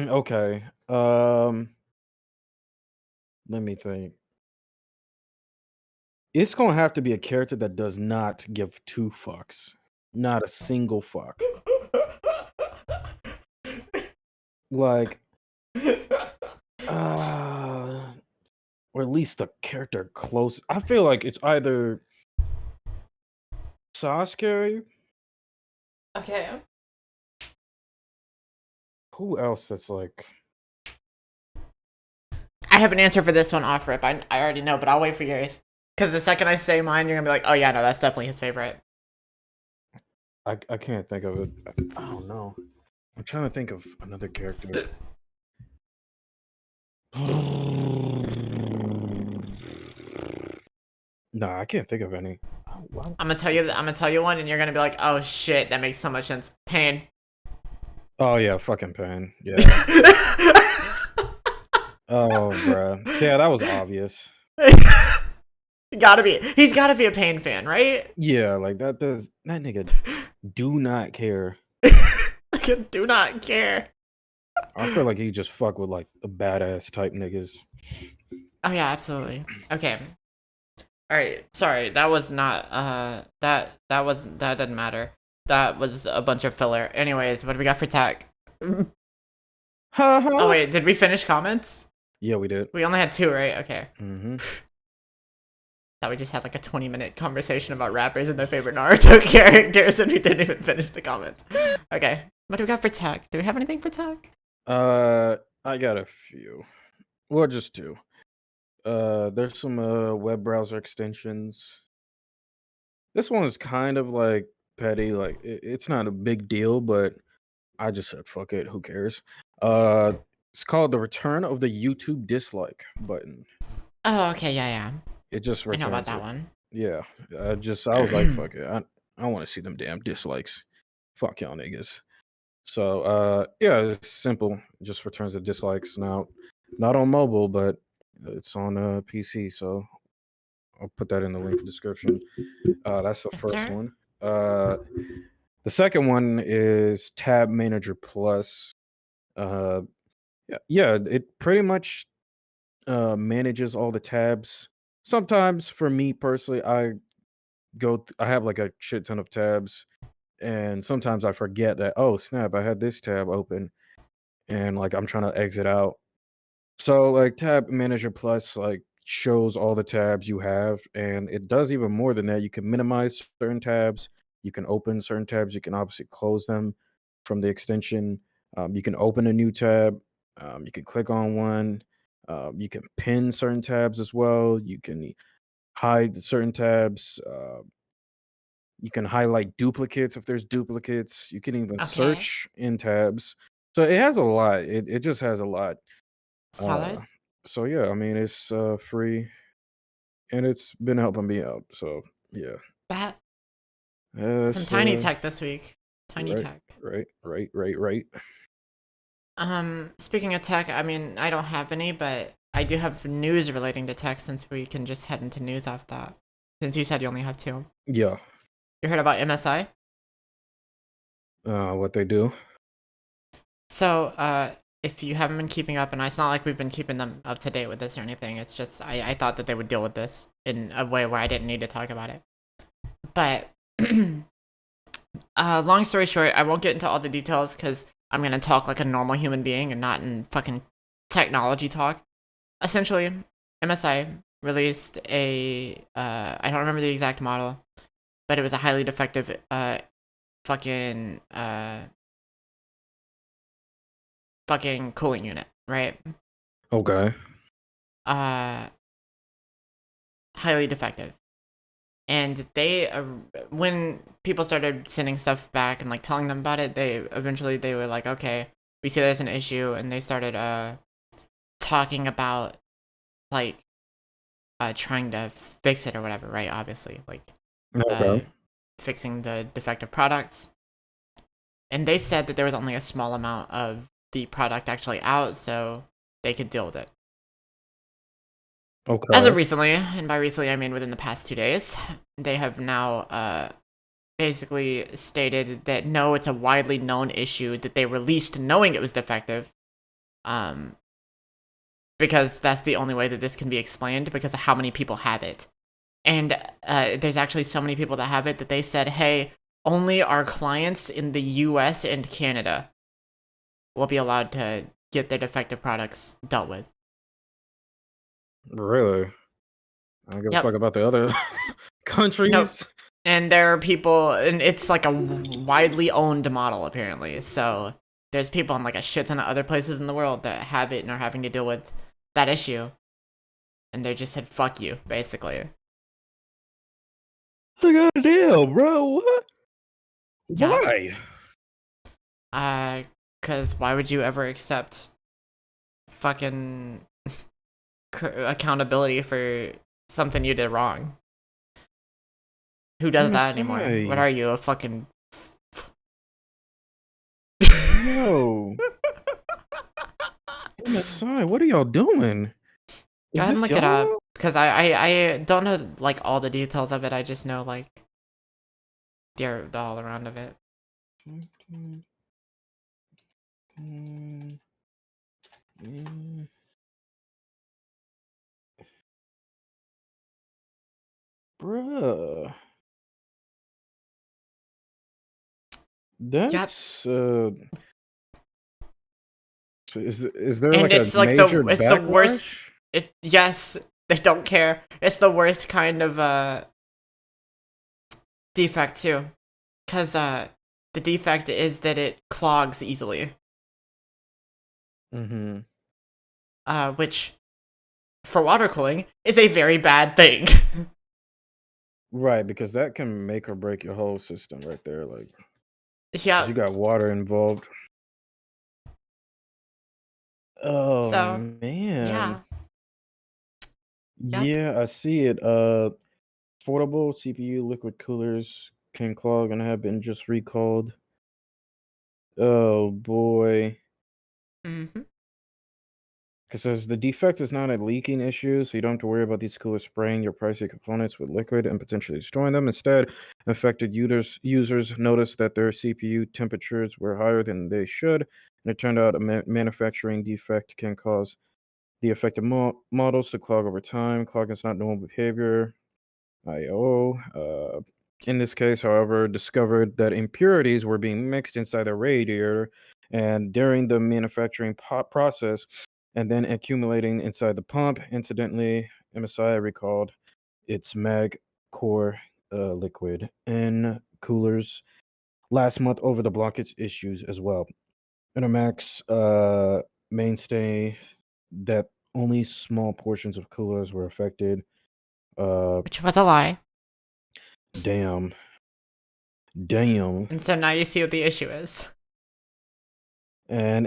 Okay. Let me think. It's gonna have to be a character that does not give two fucks. Not a single fuck. Like, uh, or at least a character close. I feel like it's either Sasuke. Okay. Who else that's like I have an answer for this one off rip. I already know, but I'll wait for yours. Because the second I say mine, you're gonna be like, oh yeah, no, that's definitely his favorite. I can't think of it. I don't know. I'm trying to think of another character. Nah, I can't think of any. Oh, wow. I'm gonna tell you one, and you're gonna be like, oh shit, that makes so much sense. Pain. Oh yeah, fucking Pain. Yeah. Oh, bruh. Yeah, that was obvious. Gotta be. He's gotta be a Pain fan, right? Yeah, like that nigga do not care. Like, I do not care. I feel like he just fuck with like the badass type niggas. Oh yeah, absolutely. Okay. All right. Sorry, that was not. That didn't matter. That was a bunch of filler. Anyways, what do we got for tech? Ha Oh ha. wait, did we finish comments? Yeah, we did. We only had two, right? Okay. Mm-hmm. Thought we just had like a 20-minute conversation about rappers and their favorite Naruto characters, and we didn't even finish the comments. Okay. What do we got for tech? Do we have anything for tech? I got a few. Well, just two. There's some web browser extensions. This one is kind of like petty, like it's not a big deal, but I just said fuck it, who cares? Uh, it's called the return of the YouTube dislike button. Oh, okay. Yeah, yeah. It just I know about returns that it. one. Yeah, I was like fuck it, I want to see them damn dislikes. Fuck y'all niggas. So yeah, it's simple. It just returns the dislikes now. Not on mobile, but it's on PC. So I'll put that in the link description. That's the Yes, first sir. one. The second one is Tab Manager Plus. Uh, yeah, it pretty much manages all the tabs. Sometimes, for me personally, I have like a shit ton of tabs, and sometimes I forget that. Oh snap! I had this tab open, and like I'm trying to exit out. So like Tab Manager Plus, like shows all the tabs you have, and it does even more than that. You can minimize certain tabs, you can open certain tabs, you can obviously close them from the extension. You can open a new tab, you can click on one, you can pin certain tabs as well, you can hide certain tabs, you can highlight duplicates if there's duplicates, you can even Okay. search in tabs. So it has a lot. It just has a lot. Uh, Solid. so yeah, I mean it's free and it's been helping me out. So yeah, That some that's tiny tech this week. Tiny right, tech. right. Speaking of tech, I mean, I don't have any, but I do have news relating to tech since we can just head into news after that. Since you said you only have two. Yeah, You heard about MSI? what they do. So, if you haven't been keeping up, and it's not like we've been keeping them up to date with this or anything, it's just I thought that they would deal with this in a way where I didn't need to talk about it. But, long story short, I won't get into all the details because I'm gonna talk like a normal human being and not in fucking technology talk. Essentially, MSI released a I don't remember the exact model, but it was a highly defective fucking fucking cooling unit, right? Okay. Uh Highly defective. And they when people started sending stuff back and like telling them about it, they were like, "Okay, we see there's an issue." And they started talking about like trying to fix it or whatever, right? Obviously, like uh Okay. fixing the defective products. And they said that there was only a small amount of the product actually out, so they could deal with it. As Okay. of recently, and by recently I mean within the past 2 days, they have now basically stated that no, it's a widely known issue that they released knowing it was defective. Um, because that's the only way that this can be explained because of how many people have it. And there's actually so many people that have it that they said, hey, only our clients in the US and Canada will be allowed to get their defective products dealt with. Really? I don't give a fuck Yep. about the other Nope. countries. And there are people, and it's like a widely owned model apparently. So there's people in like a shit ton of other places in the world that have it and are having to deal with that issue. And they just said, fuck you, basically. Like, goddamn, bro. What? Yeah. Why? Cause why would you ever accept fucking accountability for something you did wrong? Who does that anymore? What MSI. are you, a fucking... Yo. MSI. What are y'all doing? Go Is ahead and this look it up. y'all? Because I don't know, like, all the details of it. I just know, like, the all around of it. Bruh. Yep. That's so is there And like a it's like major it's the worst. backlash? Yes, they don't care. It's the worst kind of defect too. Cause the defect is that it clogs easily. Mm-hmm. Which for water cooling is a very bad thing. Right, because that can make or break your whole system right there. Like, 'cause you Yep. got water involved. Oh So man. yeah. Yep. Yeah, I see it. Portable CPU liquid coolers can clog and have been just recalled. Oh boy. Mhm. It says the defect is not a leaking issue, so you don't have to worry about these coolers spraying your pricey components with liquid and potentially destroying them. Instead, affected users noticed that their CPU temperatures were higher than they should, and it turned out a manufacturing defect can cause the affected models to clog over time. Clogging is not normal behavior. IO. In this case, however, discovered that impurities were being mixed inside the radiator and during the manufacturing process and then accumulating inside the pump. Incidentally, MSI recalled its mag core liquid in coolers last month over the blockage issues as well. Intermax mainstay that only small portions of coolers were affected. Which was a lie. Damn. Damn. And so now you see what the issue is. And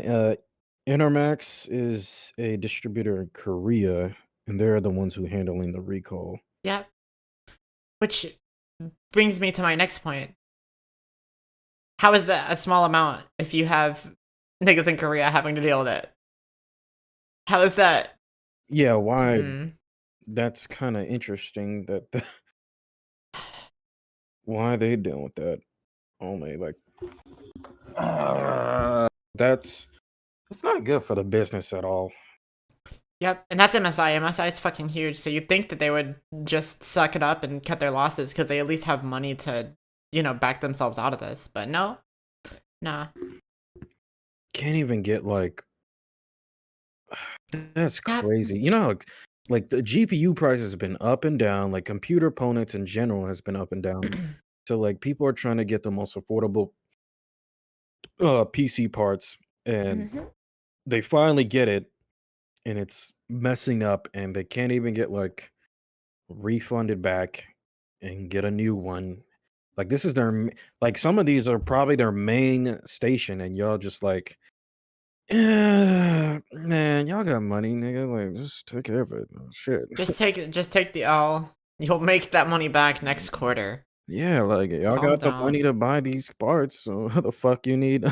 Intermax is a distributor in Korea, and they're the ones who handling the recall. Yep. Which brings me to my next point. How is that a small amount if you have niggas in Korea having to deal with it? How is that? Yeah, why? Hmm. That's kind of interesting. Why are they dealing with that? Only like that's not good for the business at all. Yep, and that's MSI. MSI is fucking huge, so you'd think that they would just suck it up and cut their losses because they at least have money to, back themselves out of this. But no, nah. Can't even get like that's Yep. crazy. You know how like the GPU price has been up and down, like computer opponents in general has been up and down. So like people are trying to get the most affordable PC parts and Mhm. they finally get it and it's messing up and they can't even get like refunded back and get a new one. Like this is like some of these are probably their main station and y'all just like yeah, man, y'all got money, nigga. Like, just take care of it. Oh, shit. Just take the L. You'll make that money back next quarter. Yeah, like y'all Calm got the money down. to buy these parts, so how the fuck you need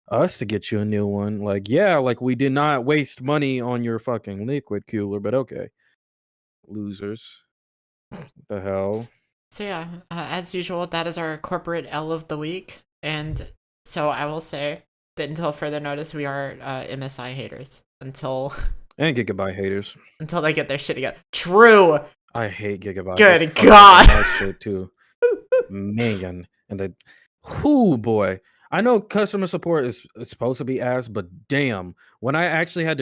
us to get you a new one? Like, yeah, like we did not waste money on your fucking liquid cooler, but okay, losers. What the hell? So yeah, as usual, that is our corporate L of the week, and so I will say that until further notice, we are MSI haters until And Gigabyte haters. until they get their shit together. True. I hate Gigabyte. They Good fucked up on God. my shit too. Man, and the whoo boy. I know customer support is supposed to be ass, but damn, when I actually had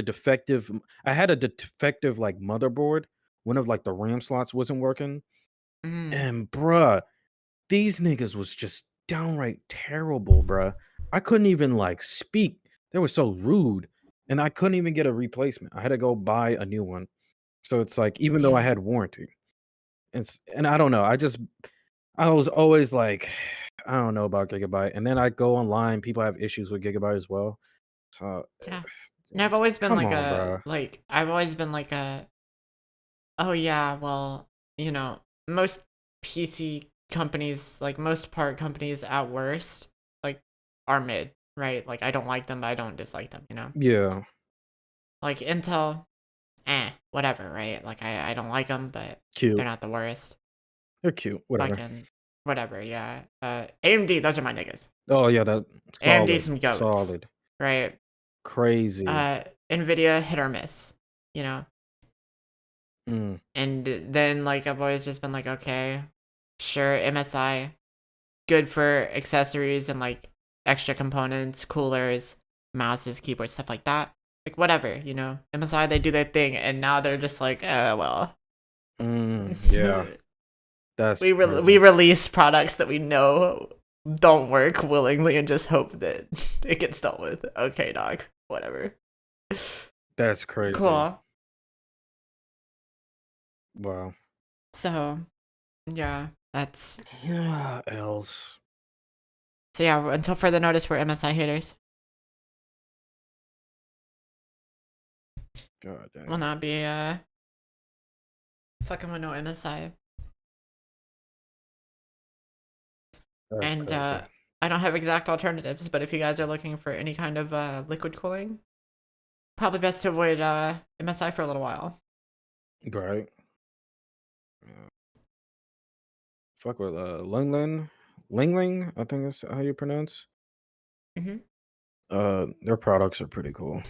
I had a defective like motherboard. One of like the RAM slots wasn't working, Mm, and bruh, these niggas was just downright terrible, bruh. I couldn't even like speak. They were so rude, and I couldn't even get a replacement. I had to go buy a new one. So it's like even though I damn. had warranty, and I don't know. I was always like, I don't know about Gigabyte, and then I go online, people have issues with Gigabyte as well. So, Yeah. And I've always been come like on, bro. I've always been like oh yeah, well, most PC companies, like most part companies at worst, like are mid, right? Like I don't like them, but I don't dislike them. Yeah, Like Intel, whatever, right? Like I don't like them, but they're cute. not the worst. They're cute. Whatever. Fucking whatever, yeah. AMD, those are my niggas. Oh yeah, that AMD solid, some goats, solid, right? crazy. Nvidia hit or miss, you know. Mm, And then like I've always just been like, okay, sure, MSI, good for accessories and like extra components, coolers, mouses, keyboards, stuff like that. Like whatever. MSI, they do their thing, and now they're just like, well, yeah, that's we crazy. release products that we know don't work willingly and just hope that it gets dealt with. Okay, dog, whatever. That's crazy. Cool. Wow. So yeah, that's Yeah, else. so yeah. Until further notice, we're MSI haters. God Will damn. not be fucking with no MSI. That's And crazy. I don't have exact alternatives, but if you guys are looking for any kind of liquid cooling, probably best to avoid MSI for a little while. Right. Fuck with Lingling, I think that's how you pronounce. Hmm. Their products are pretty cool.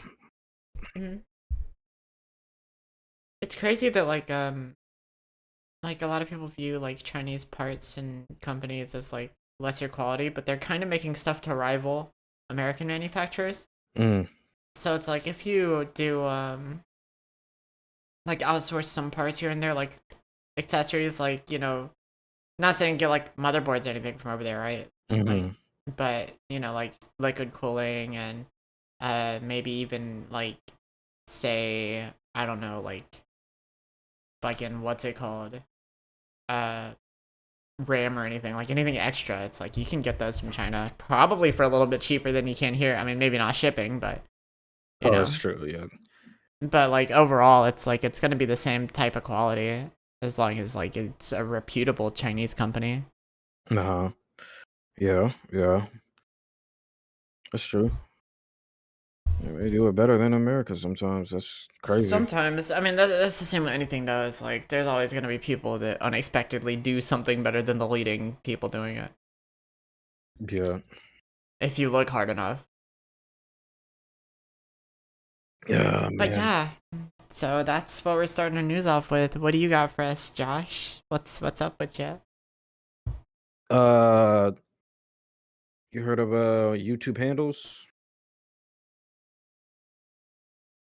Hmm. It's crazy that like a lot of people view like Chinese parts and companies as like lesser quality, but they're kind of making stuff to rival American manufacturers. Mm, So it's like if you do like outsource some parts here and there, like accessories, like not saying get like motherboards or anything from over there, right? Like, Hmm. but like liquid cooling and maybe even like say I don't know like fucking what's it called uh RAM or anything like anything extra. It's like you can get those from China probably for a little bit cheaper than you can here. I mean maybe not shipping, but you Oh, that's know. true. Yeah. But like overall, it's like it's gonna be the same type of quality as long as like it's a reputable Chinese company. Uh-huh. Yeah. Yeah. That's true. Yeah, they do it better than America sometimes. That's crazy. Sometimes, I mean, that's the same with anything though. It's like there's always gonna be people that unexpectedly do something better than the leading people doing it Yeah. if you look hard enough. Yeah, But man. yeah, so that's what we're starting our news off with. What do you got for us, Josh? What's up with you? Uh, you heard of YouTube handles?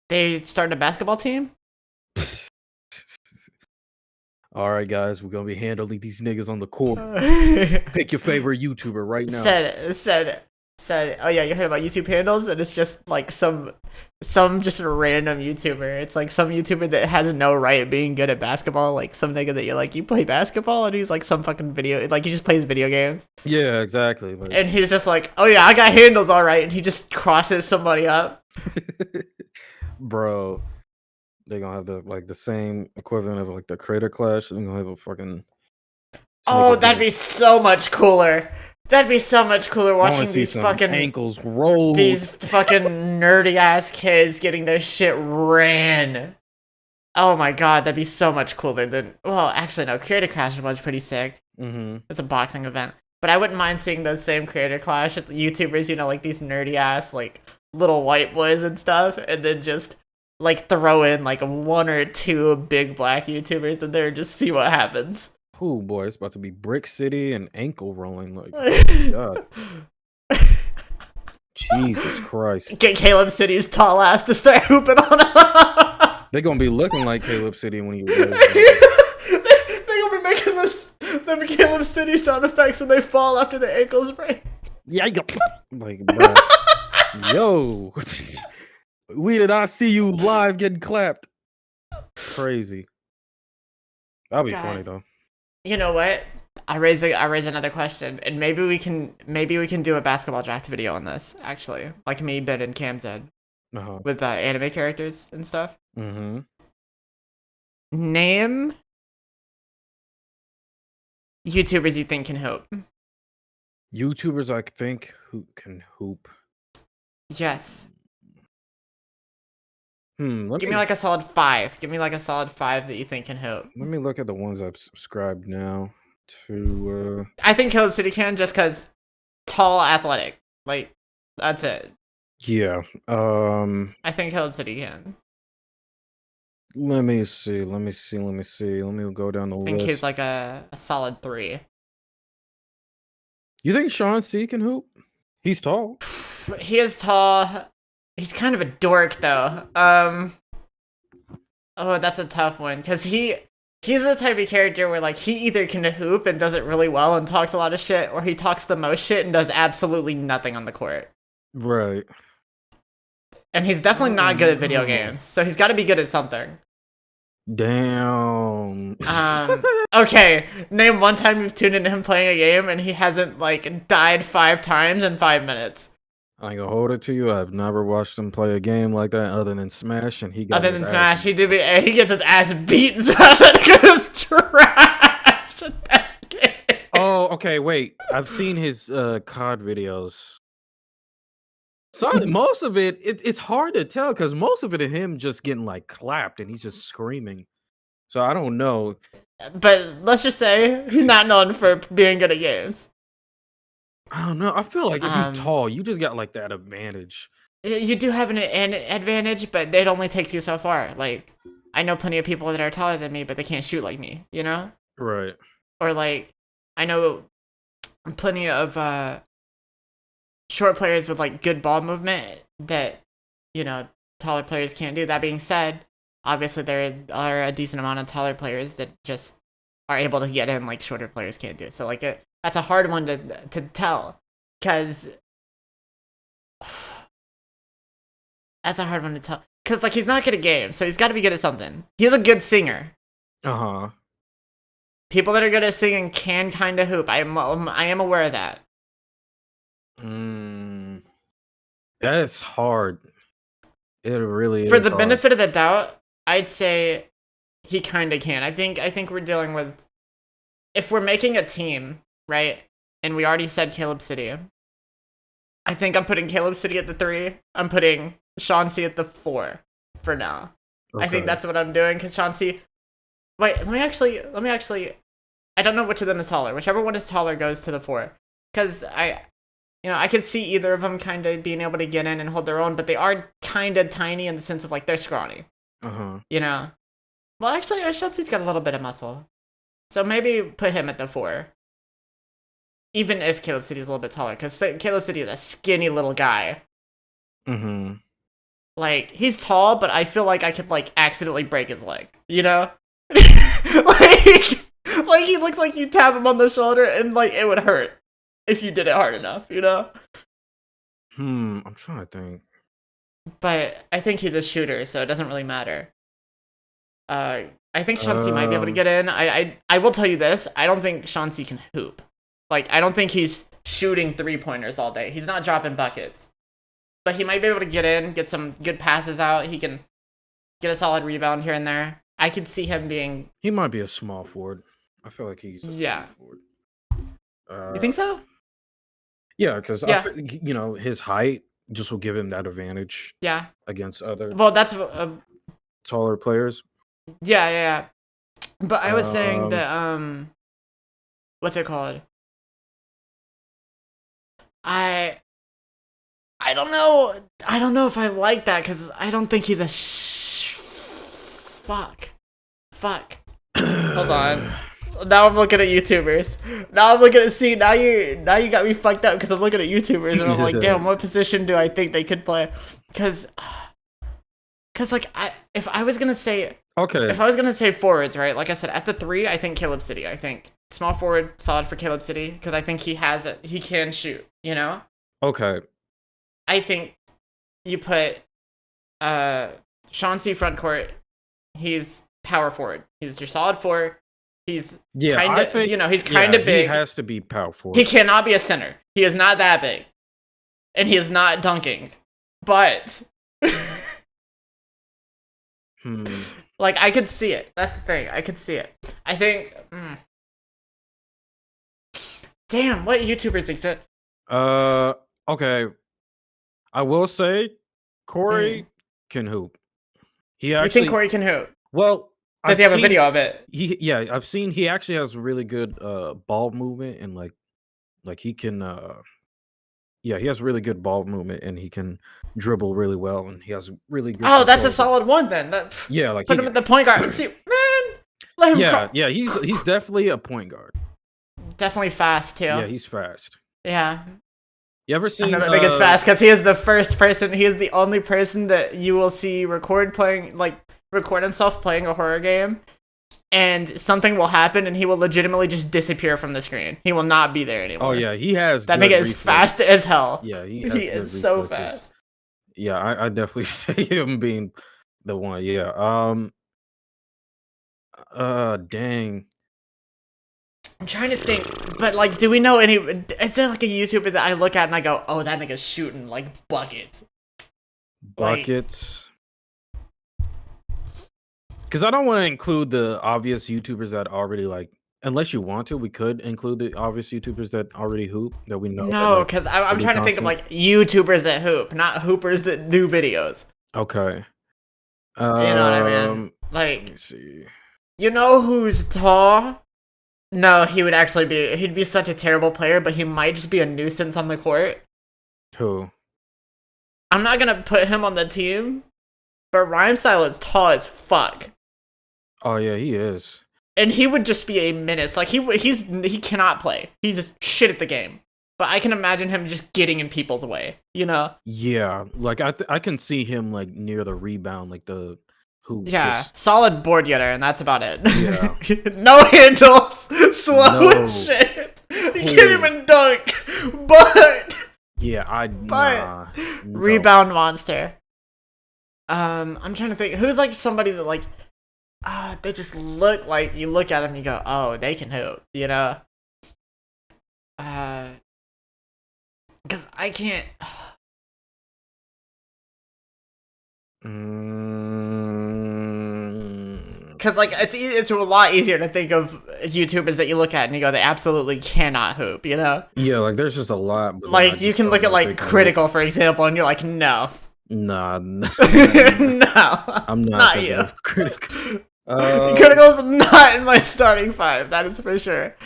They started a basketball team. All right, guys, we're gonna be handling these niggas on the court. Pick your favorite YouTuber right now. said oh yeah, you heard about YouTube handles, and it's just like some just random YouTuber. It's like some YouTuber that has no right being good at basketball, like some nigga that you're like, you play basketball, and he's like some fucking video, like he just plays video games, Yeah, exactly. Like, and he's just like, oh yeah, I got handles all right, and he just crosses somebody up. bro, they gonna have the same equivalent of like the Creator Clash. They're gonna have a fucking this Oh, nigga that'd be does. so much cooler. That'd be so much cooler I want to watching see some ankles rolled. these fucking nerdy ass kids getting their shit ran. Oh my god, that'd be so much cooler than. Well, actually, no. Creator Clash was pretty sick. Mm-hmm. It's a boxing event, but I wouldn't mind seeing those same Creator Clash YouTubers. Like these nerdy ass like little white boys and stuff, and then just like throw in like one or two big black YouTubers in there and just see what happens. Ooh, boy, it's about to be Brick City and ankle rolling. Like, oh my god, Jesus Christ. Get Caleb City's tall ass to start hooping on him. They're gonna be looking like Caleb City when he They're wears them. gonna be making them Caleb City sound effects when they fall after the ankles break. Yeah, like, bro, yo, we did not see you live getting clapped. Crazy. That'll be funny God, though. you know what? I raise another question, and maybe we can do a basketball draft video on this. Actually, like me, Ben, and Cam did Uh-huh. with anime characters and stuff. Mm-hmm. Name YouTubers you think can hoop. YouTubers I think who can hoop. Yes. Let Give me me like a solid five. Give me like a solid five that you think can hoop. look at the ones I've subscribed now to I think Caleb City can just because tall, athletic. Like, that's it. yeah. I think Caleb City can. Let me see. Let me go down the I think he's list. like a solid three. You think Sean C can hoop? He's tall. He is tall. He's kind of a dork though. Oh, that's a tough one because he's the type of character where like he either can hoop and does it really well and talks a lot of shit, or he talks the most shit and does absolutely nothing on the court. Right. And he's definitely not good at video Oh, games, so he's got to be good at something. damn. Okay, name one time you've tuned into him playing a game and he hasn't like died 5 times in 5 minutes. I ain't gonna hold it to you. I've never watched him play a game like that other than Smash, and he got Other his than ass. Smash, he gets his ass beaten. Smash because trash at that game. Oh, okay. Wait, I've seen his COD videos. Most of it's hard to tell because most of it is him just getting like clapped and he's just screaming. So I don't know. But let's just say he's not known for being good at games. I don't know. I feel like if you Um, tall, you just got like that advantage. you do have an advantage, but it only takes you so far. Like, I know plenty of people that are taller than me, but they can't shoot like me, you know? Right. Or like, I know plenty of short players with like good ball movement that taller players can't do. That being said, obviously there are a decent amount of taller players that just are able to get in like shorter players can't do. So like that's a hard one to tell, because that's a hard one to tell. Because like he's not good at games, so he's got to be good at something. He's a good singer. Uh-huh. People that are good at singing can kind of hoop. I am aware of that. That's hard. It really For is the hard. benefit of the doubt, I'd say he kind of can. I think we're dealing with, if we're making a team, right? And we already said Caleb City. I think I'm putting Caleb City at the 3. I'm putting Chauncey at the 4 for now. I think Okay. that's what I'm doing, because Chauncey. Wait, let me actually. I don't know which of them is taller. Whichever one is taller goes to the 4. Because I could see either of them kind of being able to get in and hold their own, but they are kind of tiny in the sense of like they're scrawny. Uh-huh. Well, actually, Chauncey's got a little bit of muscle, so maybe put him at the 4. Even if Caleb City's a little bit taller, because Caleb City is a skinny little guy. Mm-hmm. Like, he's tall, but I feel like I could, like, accidentally break his leg, like he looks like you tap him on the shoulder and, like, it would hurt if you did it hard enough, I'm trying to think. But I think he's a shooter, so it doesn't really matter. I think Chauncey might be able to get in. I will tell you this, I don't think Chauncey can hoop. Like, I don't think he's shooting 3-pointers all day. He's not dropping buckets. But he might be able to get in, get some good passes out. He can get a solid rebound here and there. I could see him being... He might be a small forward. I feel like he's a small forward. You think so? Yeah, because Yeah. his height just will give him that advantage Yeah. against other Well, that's... taller players. Yeah. But I was saying that, what's it called? I don't know. I don't know if I like that, because I don't think he's a fuck. Hold on. Now I'm looking at YouTubers. Now I'm looking at now you got me fucked up, because I'm looking at YouTubers and I'm like, damn, what position do I think they could play? Because like if I was gonna say forwards, right? Like I said, at the 3, I think Caleb City. I think small forward, solid for Caleb City, because I think he has it. He can shoot. Okay. I think you put Chauncey front court. He's power forward. He's your solid 4. He's kind of he's kind of big. He has to be power forward. He cannot be a center. He is not that big, and he is not dunking. But like, I could see it. That's the thing. I could see it. I think. Damn, what YouTubers exist? Okay. I will say, Corey can hoop. You think Corey can hoop? Well, does he have a video of it? I've seen he actually has really good ball movement, and like he can he has really good ball movement, and he can dribble really well, and he has really good that's a control. solid one then. Like put him at the point guard. See, man, let him he's definitely a point guard. Definitely fast too. Yeah, he's fast. Yeah. You ever seen? I think it's fast because he is the first person. He is the only person that you will see record himself playing a horror game, and something will happen, and he will legitimately just disappear from the screen. He will not be there anymore. Oh yeah, he has that. Nigga is fast as hell. Yeah, he is so fast. Yeah, I definitely say him being the one. Yeah. Dang. I'm trying to think, but like, do we know any? Is there like a YouTuber that I look at and I go, "Oh, that nigga's shooting like buckets." Buckets. Because I don't want to include the obvious YouTubers that already like. Unless you want to, we could include the obvious YouTubers that already hoop that we know. No, because I'm trying to think of like YouTubers that hoop, not hoopers that do videos. Okay. You know what I mean? Like, let me see. You know who's tall? No, he'd be such a terrible player, but he might just be a nuisance on the court. Who? I'm not gonna put him on the team, but Rhyme Style is tall as fuck. Oh yeah, he is. And he would just be a menace. Like he cannot play. He's just shit at the game. But I can imagine him just getting in people's way, Yeah, like I can see him like near the rebound, like the who Yeah, just solid board getter, and that's about it. yeah, No handles, slow as no, shit. You can't who even dunk, but yeah, but no. rebound monster. I'm trying to think who's like somebody that like they just look like you look at them and you go, oh, they can hoop, you know? Uh, because I can't. Mm, Because like it's a lot easier to think of YouTubers that you look at and you go, they absolutely cannot hoop, you know? yeah, like there's just a lot, but then I Like you just can don't look at know if they like can hoop. Critical, for example, and you're like, no, Nah, no, I'm not not thinking you. of critic. Um, Critical's not in my starting five. That is for sure.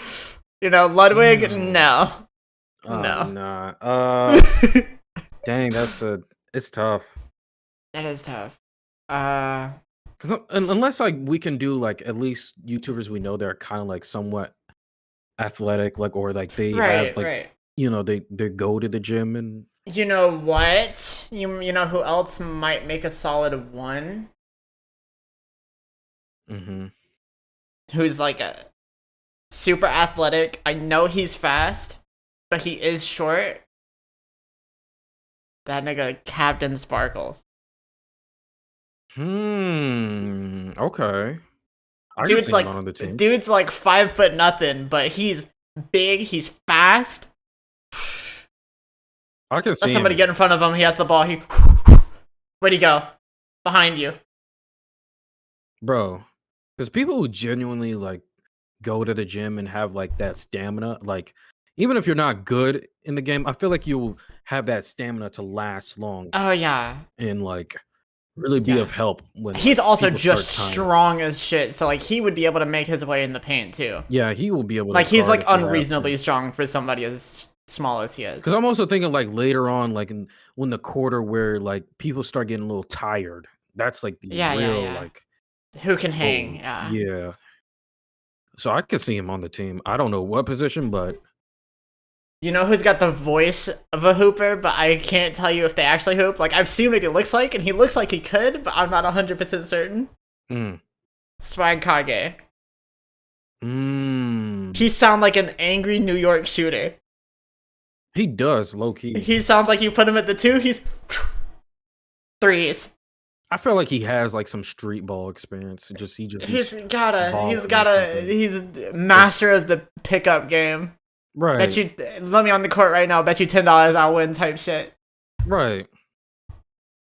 You know, Ludwig, damn. no, Oh no. nah. It Dang, it's tough. is tough. Uh, 'Cause unless like we can do like at least YouTubers we know that are kind of like somewhat athletic, like or like they have right, like right. they go to the gym and You know what? You know who else might make a solid one? hmm Who's like a super athletic. I know he's fast, but he is short. That nigga Captain Sparkles. Okay. I can Dude's see him like on the team. dude's like 5 foot nothing, but he's big, he's fast. I can Let see somebody him, get in front of him, he has the ball, he where'd he go? Behind you. bro. Because people who genuinely like go to the gym and have like that stamina, like even if you're not good in the game, I feel like you'll have that stamina to last long Oh yeah. and like really be Yeah. of help when He's like also people just start tying. strong as shit, so like he would be able to make his way in the paint too. Yeah, he will be able to Like he's guard like if you have to. unreasonably strong for somebody as small as he is. Because I'm also thinking like later on, like in when the quarter where like people start getting a little tired. That's like the Yeah, yeah, real yeah. like Who can hang? oh Yeah. yeah. So I could see him on the team. I don't know what position, but You know who's got the voice of a hooper, but I can't tell you if they actually hoop. Like I've seen what he looks like, and he looks like he could, but I'm not 100% certain. mm, Swag Kage. mm, He sounds like an angry New York shooter. he does low key. He sounds like you put him at the two. He's threes. I feel like he has like some street ball experience. Just he just He's beats gotta. He's balling or gotta. something. He's It's master of the pickup game. Bet right, you. Let me on the court right now. Bet you $10 I'll win. Type shit. right.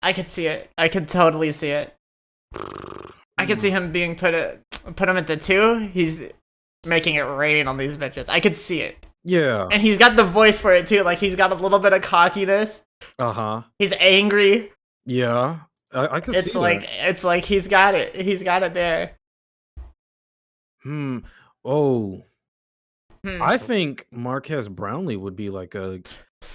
I could see it. I could totally see it. I could see Mm, him being put him at the two. He's making it rain on these bitches. I could see it. yeah. And he's got the voice for it too. Like he's got a little bit of cockiness. Uh huh. He's angry. Yeah. I can see that. It's like he's got it. He's got it there. Hmm. Oh, Hmm. I think Marquez Brownlee would be like a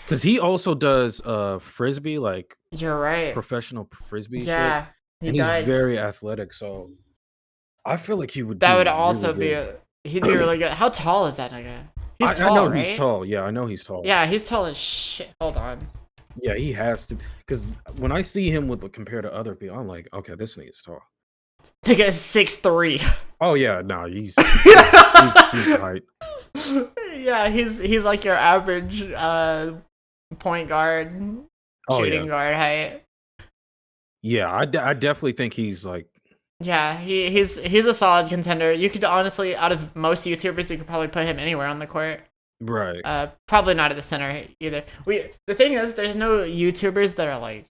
because he also does frisbee, like You're right. professional frisbee shit, Yeah, he and he's does. very athletic. So I feel like he would That would do really also be good. a. He'd be really good. How tall is that nigga? He's I tall, know he's right? tall. Yeah, I know he's tall. Yeah, he's tall as shit. Hold on. Yeah, he has to because when I see him with compared to other people, I'm like, okay, this nigga's tall. Nigga is 6'3". Oh yeah, no, he's the height. Yeah, he's like your average point guard, Oh yeah, shooting guard height. yeah. I definitely think he's like Yeah, he's a solid contender. You could honestly, out of most YouTubers, you could probably put him anywhere on the court. right, Probably not at the center either. The thing is, there's no YouTubers that are like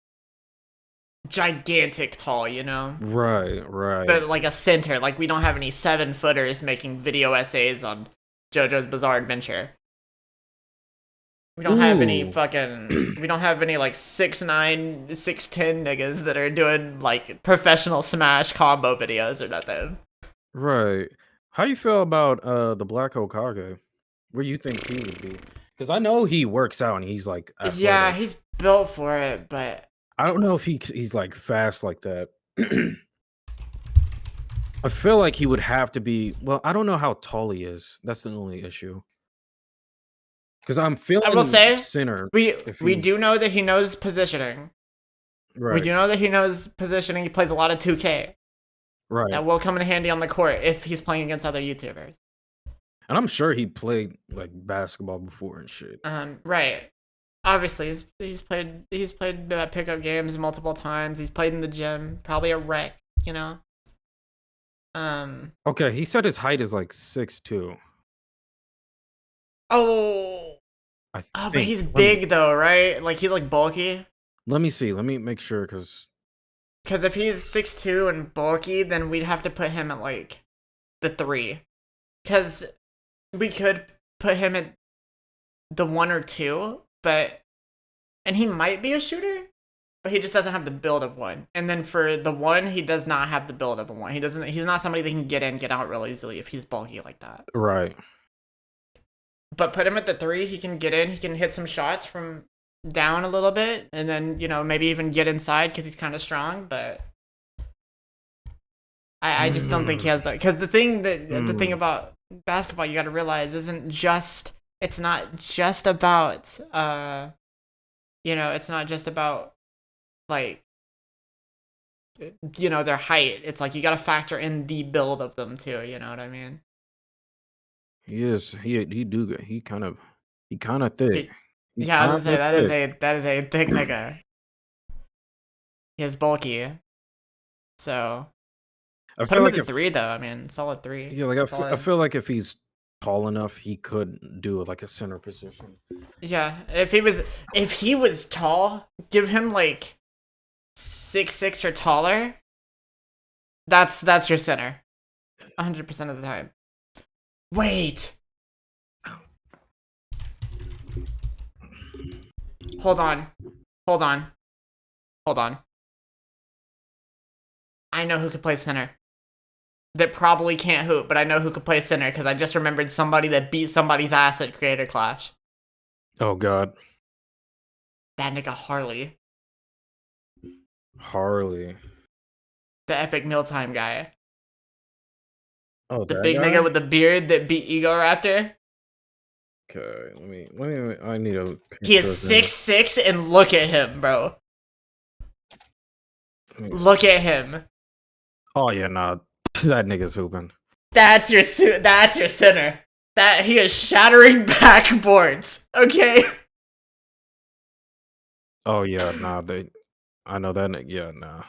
gigantic tall, you know? right. But like a center, like we don't have any 7-footers making video essays on JoJo's Bizarre Adventure. We don't have any Ooh. fucking. We don't have any like 6'9", 6'10" niggas that are doing like professional Smash combo videos or nothing. Right. How you feel about the Black Hokage? Where you think he would be? Because I know he works out and he's like Yeah, athletic. he's built for it, but I don't know if he's like fast like that. I feel like he would have to be. Well, I don't know how tall he is. That's the only issue. Because I'm I will feeling say center we if we he's do know that he knows positioning. We right. do know that he knows positioning. He plays a lot of 2K. Right. that will come in handy on the court if he's playing against other YouTubers. And I'm sure he played like basketball before and shit. Right. Obviously, he's played pickup games multiple times. He's played in the gym, probably a wreck, you know. Um. Okay, he said his height is like 6'2". Oh. I Oh, but think. he's big though, right? Like he's like bulky. Let me see. Let me make sure because Because if he's 6'2" and bulky, then we'd have to put him at like the 3. Because we could put him at the 1 or 2, but and he might be a shooter, but he just doesn't have the build of one. And then for the 1, he does not have the build of a 1. He doesn't. He's not somebody that can get in, get out real easily if he's bulky like that. right. But put him at the 3, he can get in, he can hit some shots from down a little bit, and then maybe even get inside because he's kind of strong. But I just don't think he has that. Because the thing about basketball you got to realize isn't just it's not just about it's not just about like their height. It's like you got to factor in the build of them too. You know what I mean? He is. He do. He kind of thick. He's Yeah, I kind was gonna say of that is thick. a thick nigga. He is bulky. So I put feel him at like the if 3 though. I mean, solid 3. yeah, like I Solid. feel like if he's tall enough, he could do like a center position. Yeah, if he was tall, give him like 6'6" or taller. That's your center, 100% of the time. Wait, hold on, hold on, hold on. I know who could play center. That probably can't hoop, but I know who could play center because I just remembered somebody that beat somebody's ass at Creator Clash. Oh God, That nigga Harley, Harley. the epic mealtime guy. Oh, The that big guy. nigga with the beard that beat Ego Raptor. Okay, let me. I need a He is picture of him. 6'6" and look at him, bro. Let me Look see. at him. Oh yeah, nah, that nigga's hooping. That's your center. That he is shattering backboards. Okay? Oh yeah, nah, they. I know that. Yeah, nah.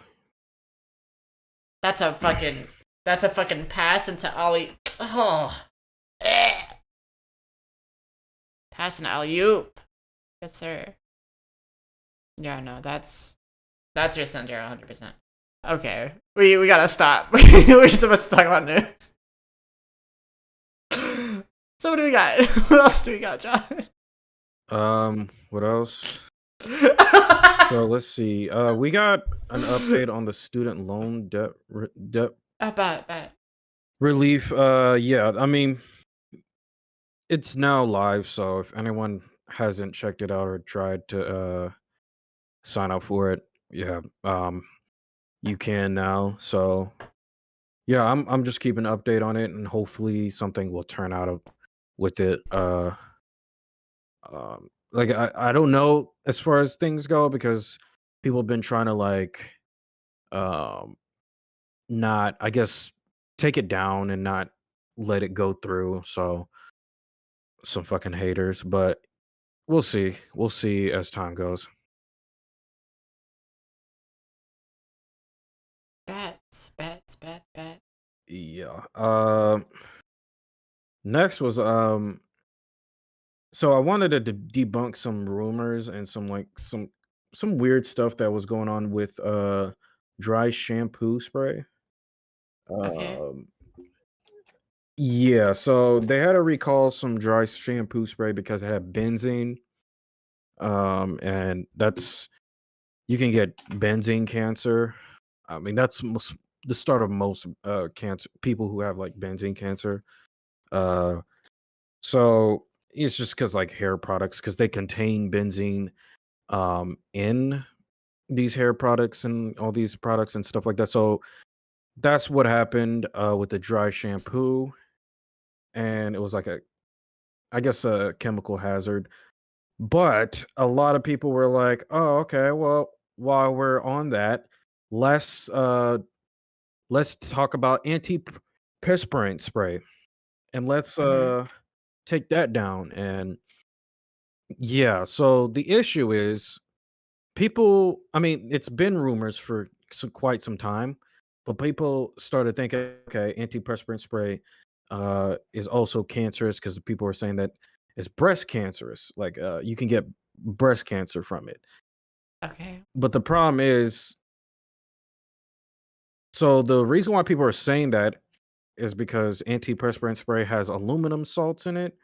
That's a fucking pass into Ollie. Oh. Eh. Pass into alley oop. Yes, sir. Yeah, no, that's your center 100%. Okay. We gotta stop. We're supposed to talk about news. So what do we got? What else do we got, John? What else? So let's see. We got an update on the student loan debt Bet. relief. Yeah, I mean it's now live, so if anyone hasn't checked it out or tried to sign up for it, yeah, you can now. So yeah, I'm just keeping an update on it, and hopefully something will turn out with it. Like I don't know as far as things go because people have been trying to like um not, I guess, take it down and not let it go through. So some fucking haters, but we'll see. We'll see as time goes. Bet. Yeah. Next was so I wanted to debunk some rumors and some like some weird stuff that was going on with dry shampoo spray. Okay. Um yeah, so they had to recall some dry shampoo spray because it had benzene. And that's you can get benzene cancer. I mean, that's the start of most cancer people who have like benzene cancer. Uh, so it's just because like hair products, because they contain benzene in these hair products and all these products and stuff like that. So that's what happened with the dry shampoo, and it was like a, I guess, a chemical hazard. But a lot of people were like, "Oh, okay. Well, while we're on that, less let's talk about anti-perspirant spray, and let's Mm-hmm. take that down. And yeah, so the issue is people. I mean, it's been rumors for quite some time, but people started thinking, okay, antiperspirant spray is also cancerous because people are saying that it's breast cancerous. Like, you can get breast cancer from it. Okay. But the problem is, so the reason why people are saying that is because antiperspirant spray has aluminum salts in it,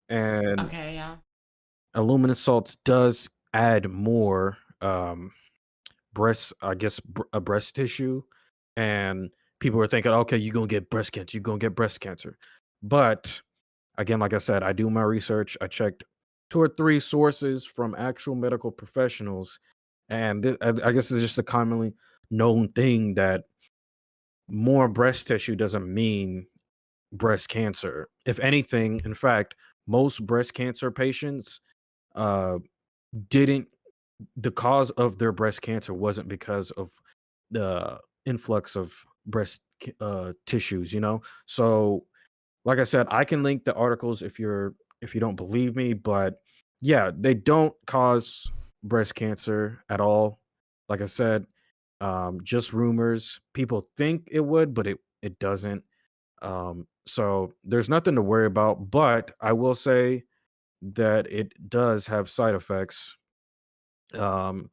and Okay. Yeah. aluminum salts does add more breast, I guess, breast tissue, and people are thinking, okay, you're gonna get breast cancer, you're gonna get breast cancer. But again, like I said, I do my research. I checked two or three sources from actual medical professionals, and I guess it's just a commonly known thing that more breast tissue doesn't mean breast cancer. If anything, in fact, most breast cancer patients uh, didn't the cause of their breast cancer wasn't because of the influx of tissues, you know? So, like I said, I can link the articles if you don't believe me, but yeah, they don't cause breast cancer at all. Like I said, just rumors. People think it would, but it doesn't. So there's nothing to worry about, but I will say that it does have side effects. Um,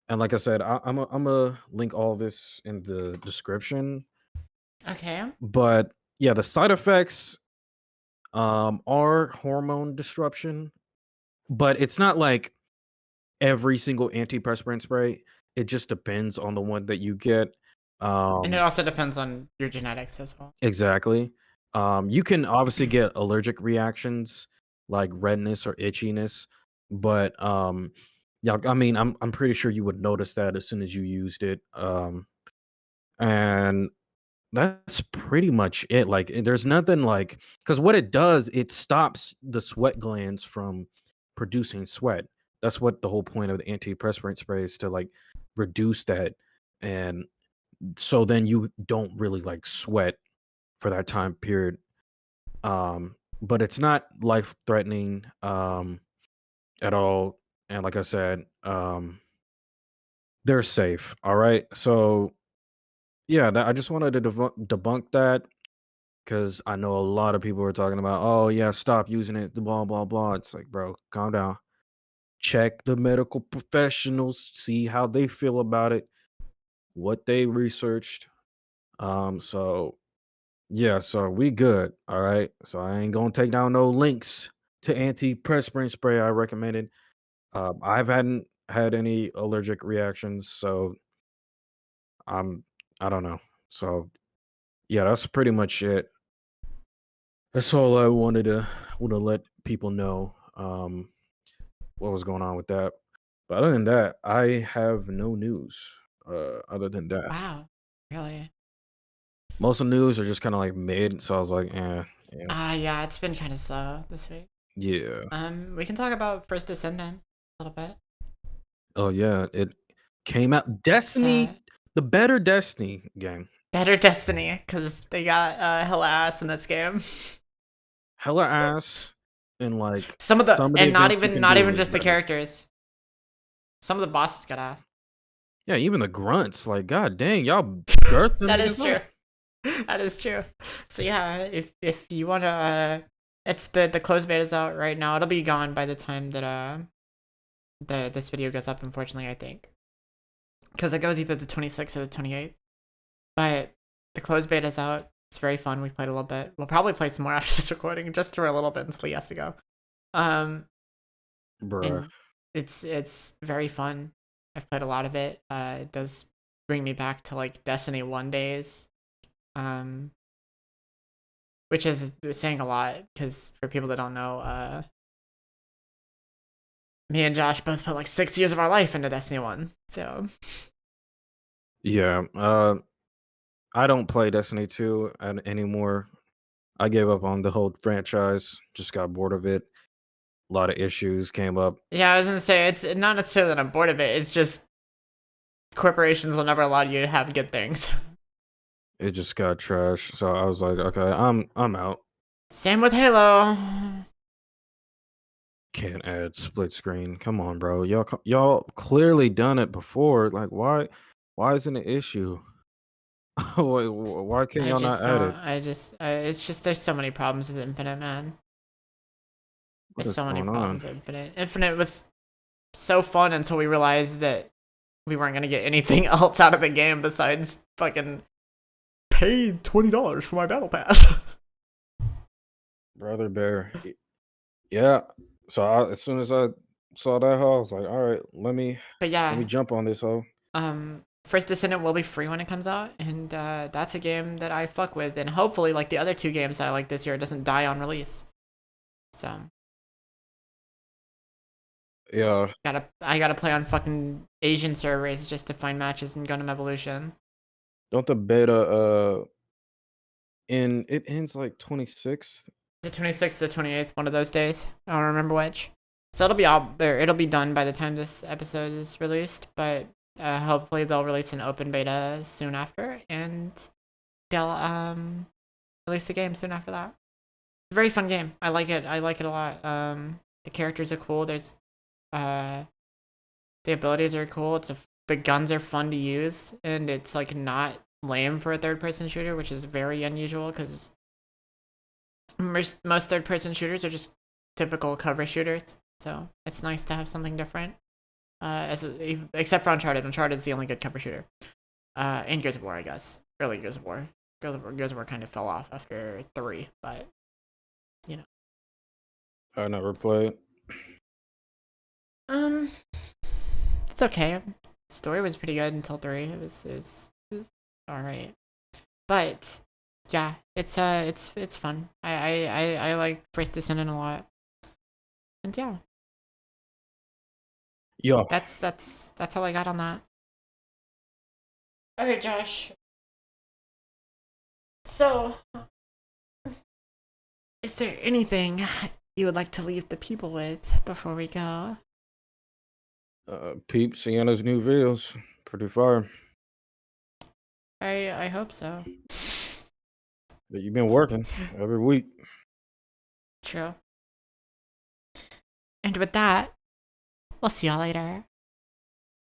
and like I said, I'm a link all this in the description. Okay. But yeah, the side effects are hormone disruption, but it's not like every single antiperspirant spray. It just depends on the one that you get. And it Um, also depends on your genetics as well. exactly. You can obviously get allergic reactions like redness or itchiness, but yeah, I mean, I'm pretty sure you would notice that as soon as you used it. And that's pretty much it. Like, there's nothing like, because what it does, it stops the sweat glands from producing sweat. That's what the whole point of the antiperspirant spray is, to like reduce that, and so then you don't really like sweat for that time period. But it's not life threatening at all. And like I said, they're safe. All right. So yeah, I just wanted to debunk that, because I know a lot of people are talking about, oh yeah, stop using it, blah blah blah. It's like, bro, calm down. Check the medical professionals, see how they feel about it, what they researched. So yeah, so we good. All right. So I ain't gonna take down no links to antiperspirant spray I recommended. I've hadn't had any allergic reactions, so I'm I don't know. So yeah, that's pretty much it. That's all I wanted to let people know. What was going on with that. But other than that, I have no news. Other than that, Wow. Really? most of the news are just kind of like mid. So I was like, yeah, Yeah, it's been kind of slow this week. yeah. We can talk about First Descendant a little bit. Oh yeah, it came out. It's Destiny, the better Destiny game. better Destiny because they got hella ass in this game. Hella ass, and like Some of the some of the and not events you even can not do even is just the better. characters. Some of the bosses got ass. Yeah, even the grunts. Like, god dang, y'all girth them That is niggas true. up. That is true. So yeah, if you wanna, it's the closed beta's out right now. It'll be gone by the time that this video goes up. Unfortunately, I think because it goes either the 26th or the 28th. But the closed beta's out. It's very fun. We played a little bit. We'll probably play some more after this recording, just for a little bit until he has to go. Um, Bruh. and it's very fun. I've played a lot of it. It does bring me back to like Destiny 1 days. Um, which is saying a lot because for people that don't know, me and Josh both put like 6 years of our life into Destiny 1. So Yeah. I don't play Destiny 2 anymore. I gave up on the whole franchise. Just got bored of it. A lot of issues came up. yeah, I was gonna say it's not necessarily that I'm bored of it. It's just corporations will never allow you to have good things. it just got trashed. So I was like, okay, I'm out. Same with Halo. Can't add split screen. Come on, bro. Y'all clearly done it before. Like, why isn't it an issue? Why can't I y'all not just add don't. it? It's just there's so many problems with Infinite, man. What There's is so many going on? problems with Infinite. Infinite was so fun until we realized that we weren't gonna get anything else out of the game besides fucking paid $20 for my battle pass. Brother Bear. Yeah. So as soon as I saw that hoe, I was like, all right, But let me yeah, jump on this hoe. First Descendant will be free when it comes out, and that's a game that I fuck with, and hopefully, like the other two games I like this year, it doesn't die on release. So Yeah. I gotta play on fucking Asian servers just to find matches in Gundam Evolution. Don't the beta it ends like 26th? The 26th to 28th, one of those days. I don't remember which. So it'll be all there. It'll be done by the time this episode is released, but hopefully they'll release an open beta soon after, and they'll release the game soon after that. It's a very fun game. I like it. I like it a lot. The characters are cool. There's uh, the abilities are cool. The guns are fun to use, and it's like not lame for a third-person shooter, which is very unusual because most third-person shooters are just typical cover shooters. So it's nice to have something different. Except for Uncharted. Uncharted is the only good cover shooter. And Gears of War, I guess. Really, Gears of War. Gears of War kind of fell off after 3, but you know. I never played. Um, it's okay. Story was pretty good until 3. It was all right. But yeah, it's fun. I like First Descendant a lot. And yeah, Yo, that's all I got on that. All right, Josh. So, is there anything you would like to leave the people with before we go? peep Sienna's new videos. Pretty fire. I hope so. But you've been working every week. True. And with that, we'll see y'all later.